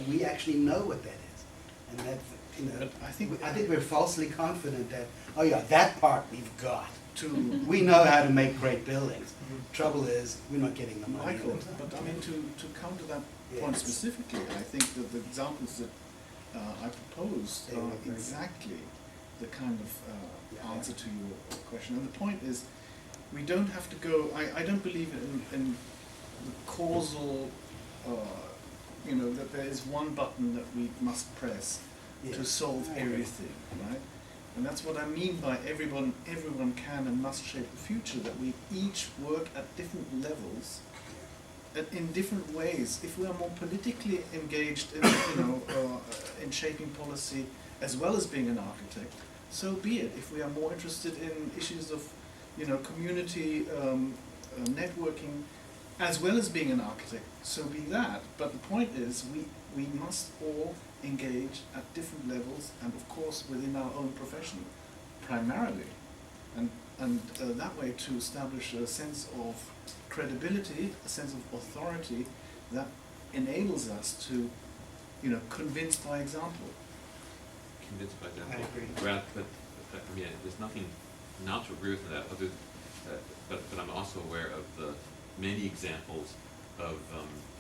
Speaker 1: we actually know what that is. And that, you know,
Speaker 3: But I think
Speaker 1: we're falsely confident that, oh yeah, that part we've got. We know how to make great buildings. Trouble is, we're not getting the money.
Speaker 3: Michael, but I mean, to come to that point
Speaker 1: Yes.
Speaker 3: specifically, I think that the examples that I proposed
Speaker 1: They were
Speaker 3: are
Speaker 1: very-
Speaker 3: exactly the kind of
Speaker 1: Yeah.
Speaker 3: answer to your question. And the point is, we don't have to go, I don't believe in the causal, you know, that there is one button that we must press to
Speaker 1: Yes.
Speaker 3: solve
Speaker 1: I agree.
Speaker 3: everything, right? And that's what I mean by everyone can and must shape the future, that we each work at different levels, and in different ways. If we are more politically engaged in, you know, in shaping policy as well as being an architect, so be it. If we are more interested in issues of, you know, community networking as well as being an architect, so be that. But the point is, we must all engage at different levels, and of course within our own profession primarily, and that way to establish a sense of credibility, a sense of authority that enables us to, you know, convince by example.
Speaker 2: Convinced by that.
Speaker 1: I agree.
Speaker 2: But I mean, there's nothing not to agree with that. Other, but I'm also aware of the many examples of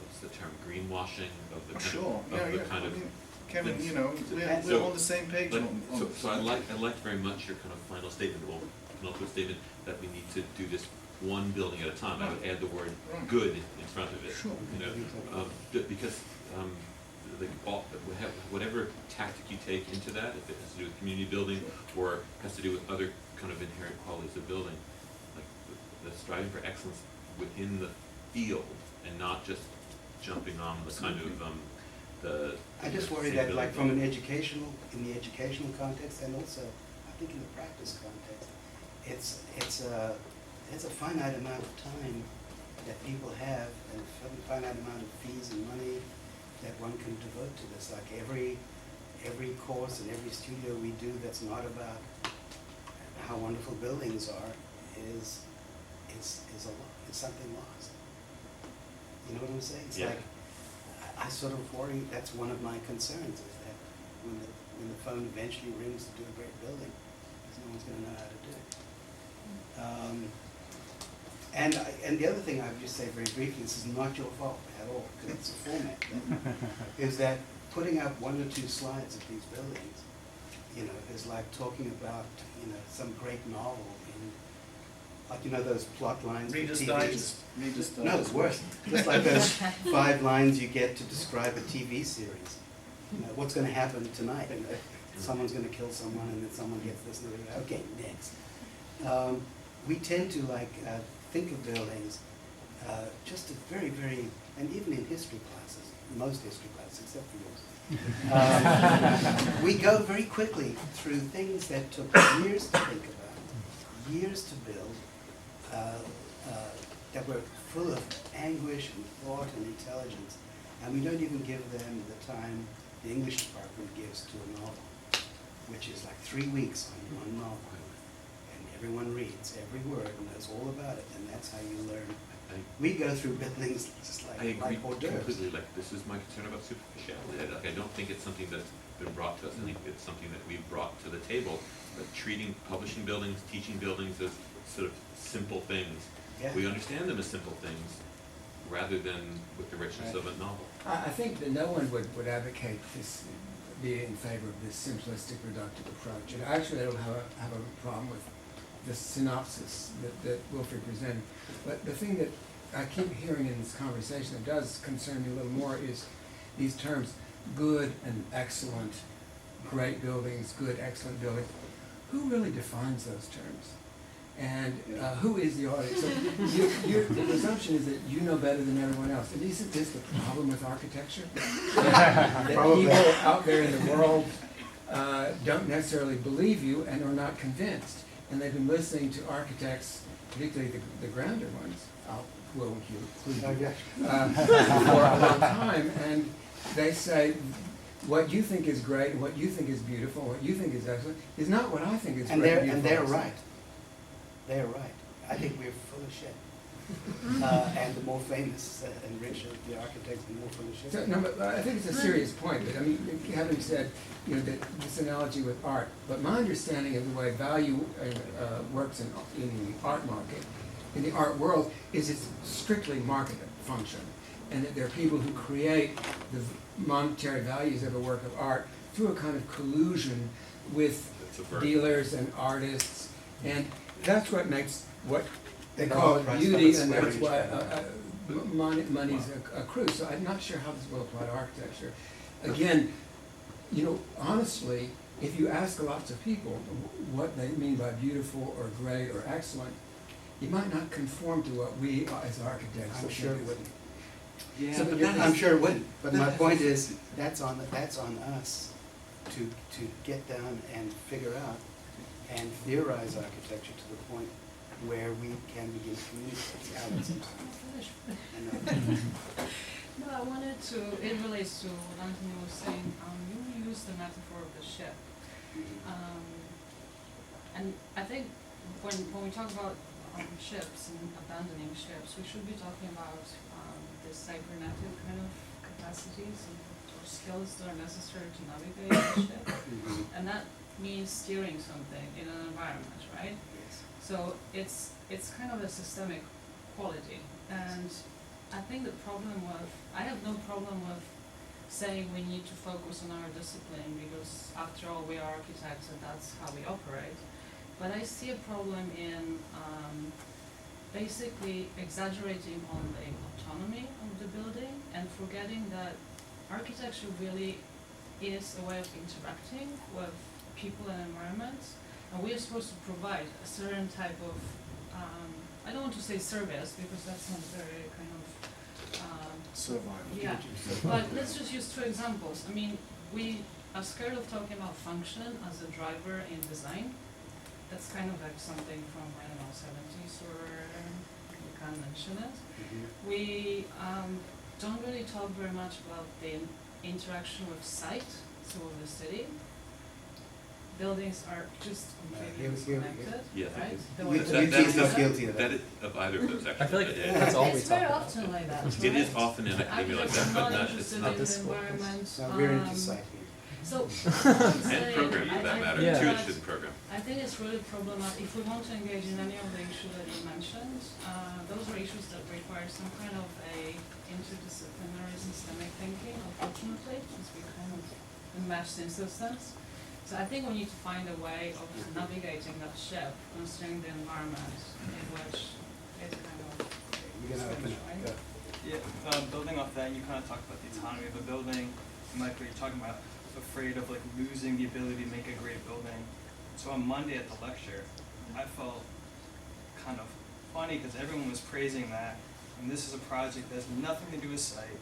Speaker 2: what's the term, greenwashing, of the kind
Speaker 3: Sure,
Speaker 2: of,
Speaker 3: yeah,
Speaker 2: the
Speaker 3: yeah.
Speaker 2: kind
Speaker 3: I
Speaker 2: of
Speaker 3: mean, Kevin,
Speaker 2: things.
Speaker 3: you know, we're
Speaker 2: So-
Speaker 3: on the same page
Speaker 2: But,
Speaker 3: on
Speaker 2: so,
Speaker 3: this.
Speaker 2: so I liked very much your kind of final statement, or penultimate statement, that we need to do this one building at a time. I would add the word
Speaker 3: Right.
Speaker 2: good in front of it.
Speaker 3: Sure.
Speaker 2: You know, because whatever tactic you take into that, if it has to do with community building or has to do with other kind of inherent qualities of building, like the striving for excellence within the field and not just jumping on the kind of the.
Speaker 1: I just worry that, like, from an educational, in the educational context, and also, I think in the practice context, it's a finite amount of time that people have, and a finite amount of fees and money that one can devote to this. Like every course and every studio we do that's not about how wonderful buildings are is something lost. You know what I'm saying? It's
Speaker 2: Yeah.
Speaker 1: like, I sort of worry, that's one of my concerns, is that when the phone eventually rings to do a great building, no one's gonna know how to do it. And the other thing I would just say very briefly, this is not your fault at all, because it's a format thing, is that putting up one or two slides of these buildings, you know, is like talking about, you know, some great novel in, like, you know, those plot lines for
Speaker 3: Reader's
Speaker 1: TVs.
Speaker 3: Digest. Reader's Digest.
Speaker 1: No, it's worse. Just like those 5 lines you get to describe a TV series. You know, what's going to happen tonight? You know, someone's going to kill someone, and then someone gets this, and then, okay, next. We tend to think of buildings just as very, very, and even in history classes, most history classes except for yours, we go very quickly through things that took years to think about, years to build, that were full of anguish and thought and intelligence, and we don't even give them the time the English department gives to a novel, which is like 3 weeks on one novel. And everyone reads every word and knows all about it, and that's how you learn. We go through buildings just
Speaker 2: I agree
Speaker 1: hors d'oeuvres.
Speaker 2: completely. Like, this is my concern about superficiality. Like, I don't think it's something that's been brought to us. I think it's something that we've brought to the table. But treating publishing buildings, teaching buildings as sort of simple things.
Speaker 1: Yeah.
Speaker 2: We understand them as simple things rather than with the richness
Speaker 1: Right.
Speaker 2: of a novel.
Speaker 4: I think that no one would advocate this, be in favor of this simplistic, reductive approach. And actually, I don't have a problem with the synopsis that Wilfried presented. But the thing that I keep hearing in this conversation that does concern me a little more is these terms, good and excellent, great buildings, good, excellent buildings. Who really defines those terms? And who is the audience? So the presumption is that you know better than everyone else. And isn't this the problem with architecture? that people out there in the world don't necessarily believe you and are not convinced. and they've been listening to architects, particularly the grander ones, will include
Speaker 1: Oh,
Speaker 4: you,
Speaker 1: yeah.
Speaker 4: for a long time, and they say, what you think is great, and what you think is beautiful, what you think is excellent, is not what I think is
Speaker 1: And
Speaker 4: great.
Speaker 1: they're,
Speaker 4: beautiful,
Speaker 1: and they're
Speaker 4: excellent.
Speaker 1: right. They're right. I think we're full of shit. And the more famous and richer the architects, the more full of shit.
Speaker 4: So, no, but I think it's a serious point. I mean, having said, that this analogy with art, but my understanding of the way value works in the art market, in the art world, is it's strictly market function, and that there are people who create the monetary values of a work of art through a kind of collusion with dealers and artists, and that's what makes what they call it beauty, and that's why money's accrues. So I'm not sure how this will apply to architecture. Again, honestly, if you ask lots of people what they mean by beautiful or great or excellent, it might not conform to what we as architects
Speaker 1: I'm sure it
Speaker 4: think.
Speaker 1: wouldn't.
Speaker 3: Yeah,
Speaker 4: So
Speaker 3: but
Speaker 4: that-
Speaker 1: I'm sure it wouldn't, but my point is, that's on us to get down and figure out and theorize architecture to the point where we can begin to communicate reality.
Speaker 6: No, I wanted to, it relates to what Anthony was saying, you used the metaphor of the ship. And I think when we talk about ships and abandoning ships, we should be talking about the cybernetic kind of capacities or skills that are necessary to navigate the ship. And that means steering something in an environment, right? So it's kind of a systemic quality. And I think the problem with, I have no problem with saying we need to focus on our discipline because after all we are architects and that's how we operate. But I see a problem in basically exaggerating on the autonomy of the building and forgetting that architecture really is a way of interacting with people and environments. And we are supposed to provide a certain type of, I don't want to say service because that sounds very kind of, yeah. But let's just use two examples. I mean, we are scared of talking about function as a driver in design. That's kind of like something from, I don't know, 70s or you can't mention it. We don't really talk very much about the interaction with site, so with the city. Buildings are just completely disconnected,
Speaker 2: Yeah.
Speaker 6: right? The
Speaker 1: You-
Speaker 6: way
Speaker 1: you
Speaker 6: that-
Speaker 1: tease not guilty of
Speaker 2: That
Speaker 1: that.
Speaker 2: is, of either of those, actually.
Speaker 7: I feel like
Speaker 2: Yeah.
Speaker 7: that's all we
Speaker 6: It's
Speaker 7: talk
Speaker 6: very
Speaker 7: about.
Speaker 6: often like that, right?
Speaker 2: It is often in academia like that, but not, it's
Speaker 6: interested
Speaker 2: not.
Speaker 6: in
Speaker 7: this
Speaker 6: the
Speaker 7: school.
Speaker 6: environment.
Speaker 1: No, we're into site here.
Speaker 6: So,
Speaker 2: And program, for that matter,
Speaker 7: Yeah.
Speaker 2: too, it should program.
Speaker 6: I think it's really problematic, if we want to engage in any of the issues that you mentioned, those are issues that require some kind of a interdisciplinary systemic thinking, unfortunately, since we kind of enmeshed in systems. So I think we need to find a way of navigating that ship, considering the environment in which it kind of
Speaker 1: You're gonna open
Speaker 6: swims,
Speaker 1: it.
Speaker 6: right?
Speaker 1: Go.
Speaker 8: Yeah, building off that, you kind of talked about the autonomy of a building, and like what you're talking about, afraid of like losing the ability to make a great building. So on Monday at the lecture, I felt kind of funny because everyone was praising that, and this is a project that has nothing to do with site.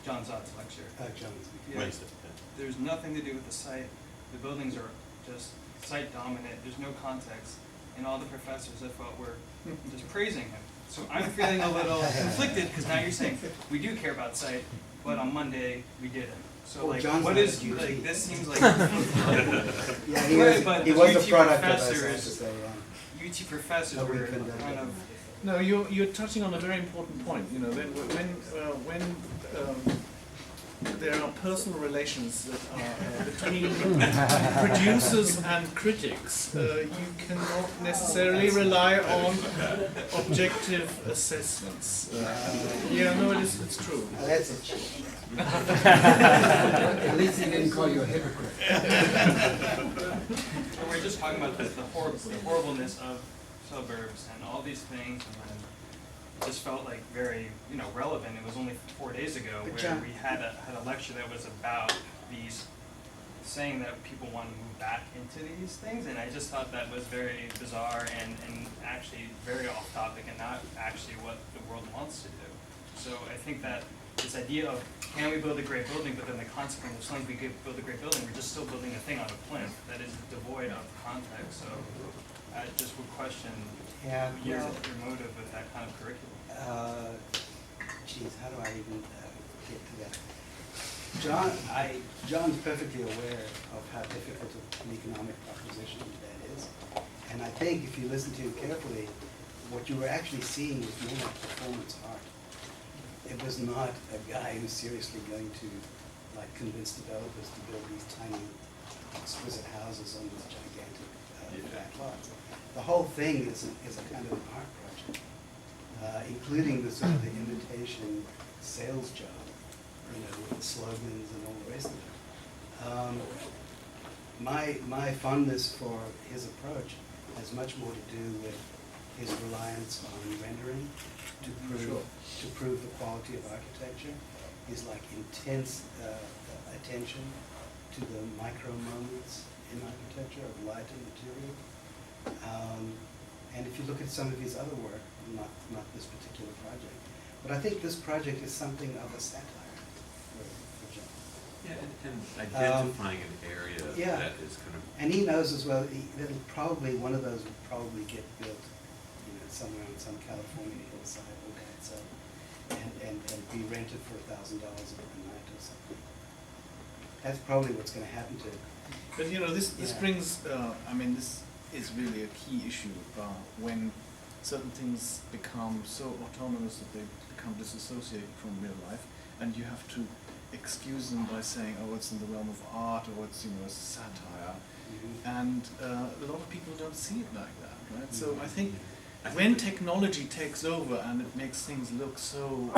Speaker 8: John Zott's lecture.
Speaker 1: Jones.
Speaker 8: Yeah,
Speaker 2: Wednesday,
Speaker 8: there's nothing to do with the site. The buildings are just site dominant. There's no context, and all the professors I thought were just praising him. So I'm feeling a little conflicted because now you're saying we do care about site, but on Monday we didn't. So
Speaker 1: Well,
Speaker 8: like,
Speaker 1: John's
Speaker 8: what
Speaker 1: not
Speaker 8: is
Speaker 1: at UT.
Speaker 8: like? This seems like
Speaker 1: Yeah, he
Speaker 8: Right,
Speaker 1: was,
Speaker 8: but
Speaker 1: he
Speaker 8: the
Speaker 1: was a
Speaker 8: UT
Speaker 1: product of us, I have to
Speaker 8: professors-
Speaker 1: say,
Speaker 8: UT professors
Speaker 1: No, we
Speaker 8: were
Speaker 1: couldn't have
Speaker 8: kind
Speaker 1: done
Speaker 8: of.
Speaker 3: No, you're touching on a very important point. When there are personal relations that are between producers and critics, you cannot necessarily rely on objective assessments. Yeah, no, it's true.
Speaker 1: That's it.
Speaker 4: At least he didn't call you a hypocrite.
Speaker 8: And we're just talking about the horribleness of suburbs and all these things, and then it just felt like very, relevant. It was only 4 days ago
Speaker 1: But
Speaker 8: where
Speaker 1: John-
Speaker 8: we had a lecture that was about these, saying that people want to move back into these things, and I just thought that was very bizarre and actually very off topic and not actually what the world wants to do. So I think that this idea of can we build a great building, but then the consequence of sometimes we build a great building, we're just still building a thing on a plinth that is devoid of context. So I just would question
Speaker 1: Yeah,
Speaker 8: your
Speaker 1: well,
Speaker 8: motive with that kind of curriculum.
Speaker 1: geez, how do I even get to that? John's perfectly aware of how difficult an economic proposition that is. And I think if you listen to him carefully, what you were actually seeing was more like performance art. It was not a guy who's seriously going to like convince developers to build these tiny, exquisite houses on these gigantic back lots. The whole thing is a kind of an art project, including the sort of the imitation sales job, you know, with the slogans and all the rest of it. My fondness for his approach has much more to do with his reliance on rendering to prove the quality of architecture. His like intense attention to the micro moments in architecture of light and material. And if you look at some of his other work, not this particular project, but I think this project is something of a satire for John.
Speaker 2: Yeah, and identifying an area
Speaker 1: yeah.
Speaker 2: that is kind of.
Speaker 1: And he knows as well that probably one of those would probably get built, you know, somewhere on some California hillside all by itself, and be rented for $1,000 a night or something. That's probably what's going to happen to it.
Speaker 3: But you know, this
Speaker 1: Yeah.
Speaker 3: brings, I mean, this is really a key issue when certain things become so autonomous that they become disassociated from real life, and you have to excuse them by saying, oh, it's in the realm of art, or it's, you know, satire. And a lot of people don't see it like that, right? So I think when technology takes over and it makes things look so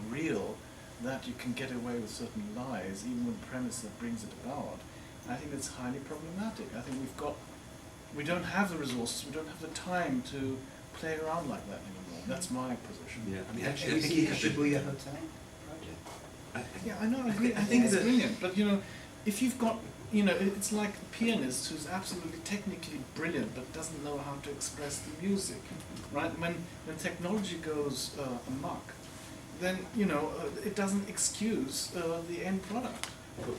Speaker 3: real that you can get away with certain lies, even with the premise that brings it about, I think it's highly problematic. I think we don't have the resources, we don't have the time to play around like that anymore. That's my position.
Speaker 2: Yeah, I mean,
Speaker 1: Have
Speaker 2: actually,
Speaker 1: you
Speaker 2: I think
Speaker 1: seen
Speaker 2: you
Speaker 1: the
Speaker 2: have to.
Speaker 1: Shibuya Hotel project?
Speaker 3: Yeah, I know, I think it's brilliant, but you know, if you've got, you know, it's like a pianist who's absolutely technically brilliant but doesn't know how to express the music, right? When technology goes amok, then, you know, it doesn't excuse the end product.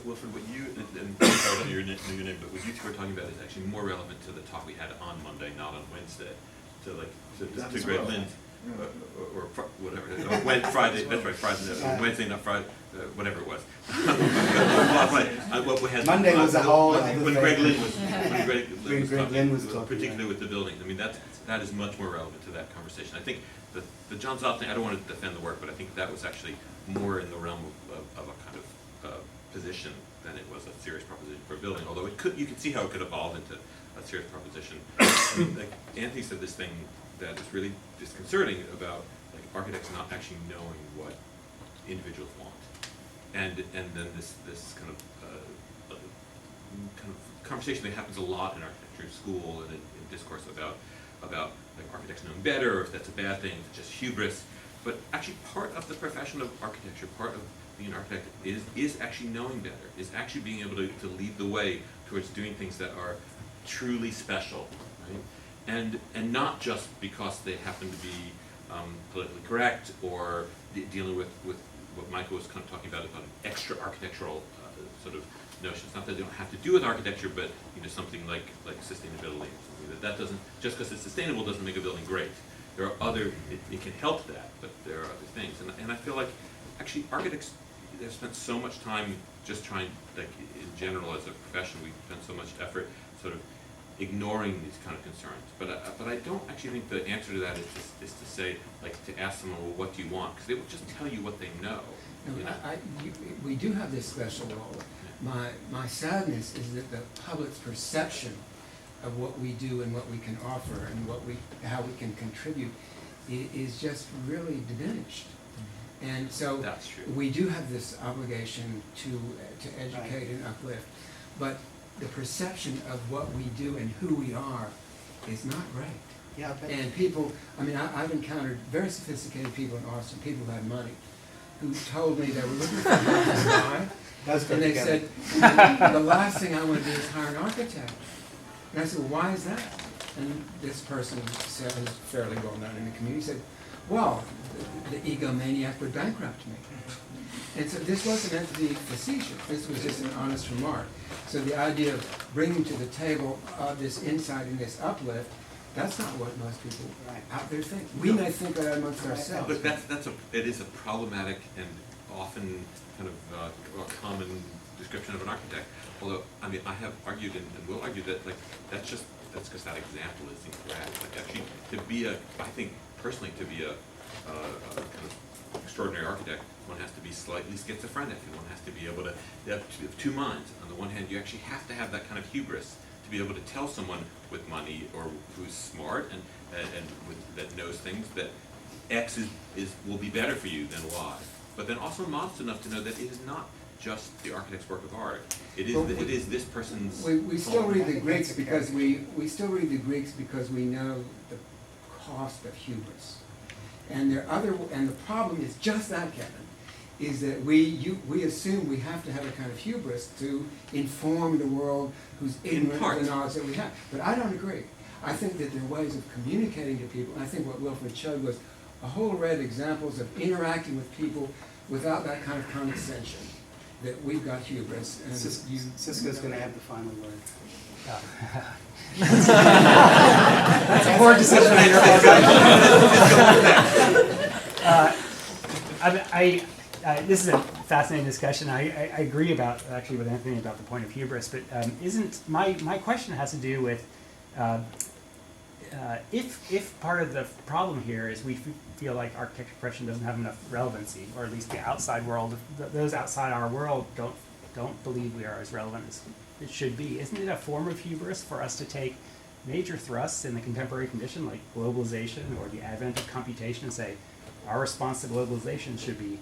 Speaker 2: Wilfried, what you, and sorry, I don't know your name, but what you two are talking about is actually more relevant to the talk we had on Monday, not on Wednesday. To Greg
Speaker 3: well.
Speaker 2: Lind,
Speaker 3: Yeah.
Speaker 2: or whatever, Friday, that's right, Friday, no, Wednesday, not Friday, whatever it was. What we had.
Speaker 1: Monday was a whole other
Speaker 2: When
Speaker 1: thing.
Speaker 2: Greg Lind was,
Speaker 1: When Greg Lind was talking,
Speaker 2: particularly
Speaker 1: yeah.
Speaker 2: with the buildings, I mean, that is much more relevant to that conversation. I think the John Zopp thing, I don't want to defend the work, but I think that was actually more in the realm of a kind of position than it was a serious proposition for a building, although you could see how it could evolve into a serious proposition. I mean, like Anthony said this thing that is really disconcerting about like architects not actually knowing what individuals want, and then this kind of conversation that happens a lot in architecture school and in discourse about like architects knowing better, or if that's a bad thing, if it's just hubris. But actually, part of the profession of architecture, part of being an architect is actually knowing better, is actually being able to lead the way towards doing things that are truly special, right? And not just because they happen to be politically correct or dealing with what Michael was kind of talking about an extra architectural sort of notions. Not that they don't have to do with architecture, but you know, something like sustainability. Something that doesn't, just because it's sustainable doesn't make a building great. There are other, it can help that, but there are other things. And I feel like actually architects, they've spent so much time just trying, like in general as a profession, we spend so much effort sort of ignoring these kind of concerns. But I don't actually think the answer to that is to say, like, to ask someone, well, what do you want? Because they will just tell you what they know. You know?
Speaker 4: We do have this special role. My sadness is that the public's perception of what we do and what we can offer and how we can contribute is just really diminished. And so
Speaker 2: That's true.
Speaker 4: we do have this obligation to educate and uplift, but the perception of what we do and who we are is not right.
Speaker 1: Yeah, but
Speaker 4: And people, I mean, I've encountered very sophisticated people in Austin, people who had money, who told me they were looking for houses to buy,
Speaker 1: those go
Speaker 4: and they
Speaker 1: together.
Speaker 4: said, the last thing I want to do is hire an architect. And I said, well, why is that? And this person said, who's fairly well known in the community, said, well, the egomaniac would bankrupt me. And so this wasn't meant to be facetious. This was just an honest remark. So the idea of bringing to the table this insight and this uplift That's not what most people
Speaker 1: Right.
Speaker 4: out there think. We may think that amongst
Speaker 1: Right.
Speaker 4: ourselves.
Speaker 2: But it is a problematic and often kind of a common description of an architect. Although, I mean, I have argued and will argue that that's because that example is incorrect. Like actually, I think personally, to be a kind of extraordinary architect, one has to be slightly schizophrenic, and one has to be able to have two minds. On the one hand, you actually have to have that kind of hubris to be able to tell someone with money or who's smart and that knows things that X will be better for you than Y. But then also modest enough to know that it is not just the architect's work of art. It is this person's.
Speaker 4: We still
Speaker 2: own.
Speaker 4: read the Greeks because we still read the Greeks because we know the cost of hubris. And the problem is just that, Kevin, is that we assume we have to have a kind of hubris to inform the world who's ignorant of the knowledge that we have. But I don't agree. I think that there are ways of communicating to people. And I think what Wilfried showed was a whole array of examples of interacting with people without that kind of condescension. That we've got hubris. And
Speaker 1: Cisco's going to have the final word.
Speaker 7: That's a poor decision on your part. This is a fascinating discussion. I agree with Anthony about the point of hubris, but isn't my question has to do with if part of the problem here is we feel like architecture profession doesn't have enough relevancy, or at least the outside world, those outside our world don't believe we are as relevant as it should be. Isn't it a form of hubris for us to take major thrusts in the contemporary condition, like globalization or the advent of computation, and say our response to globalization should be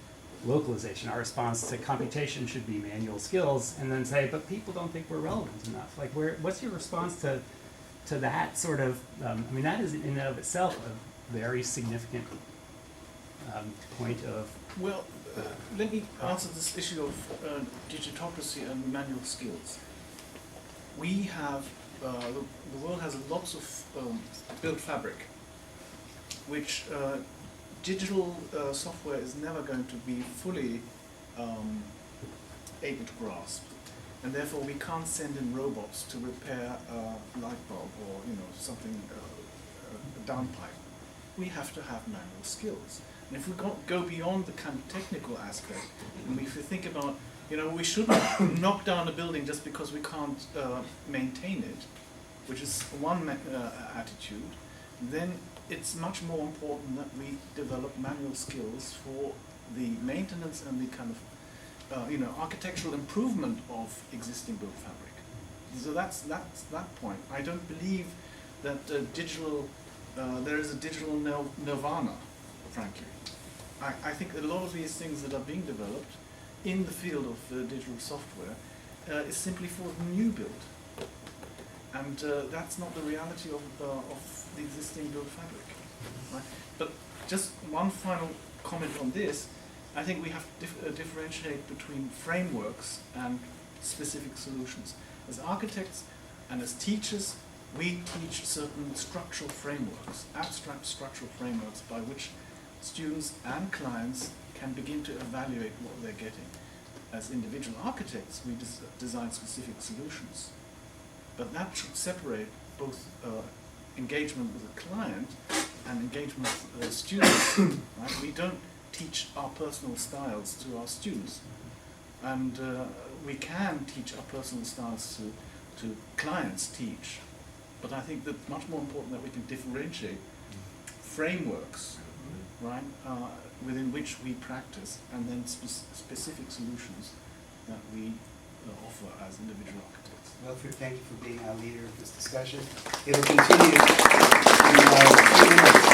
Speaker 7: localization, our response to computation should be manual skills, and then say, but people don't think we're relevant enough. Like, what's your response to that sort of? I mean, that is in and of itself a very significant point of.
Speaker 3: Well, let me answer this issue of digitocracy and manual skills. We have, the world has lots of built fabric, which digital software is never going to be fully able to grasp. And therefore we can't send in robots to repair a light bulb or something, a downpipe. We have to have manual skills. And if we go beyond the kind of technical aspect, and if we think about, we shouldn't knock down a building just because we can't maintain it, which is one attitude, then it's much more important that we develop manual skills for the maintenance and the kind of architectural improvement of existing built fabric. So that's that point. I don't believe that there is a digital nirvana, frankly. I think a lot of these things that are being developed in the field of digital software is simply for the new build. And that's not the reality of the existing built fabric. Right? But just one final comment on this. I think we have to differentiate between frameworks and specific solutions. As architects and as teachers, we teach certain structural frameworks, abstract structural frameworks by which students and clients can begin to evaluate what they're getting. As individual architects, we design specific solutions. But that should separate both engagement with a client and engagement with students. Right? We don't teach our personal styles to our students. And we can teach our personal styles to clients teach. But I think that it's much more important that we can differentiate frameworks, right, within which we practice, and then specific solutions that we offer as individual architects.
Speaker 1: Wilfried, thank you for being our leader of this discussion. It'll continue in 2 minutes.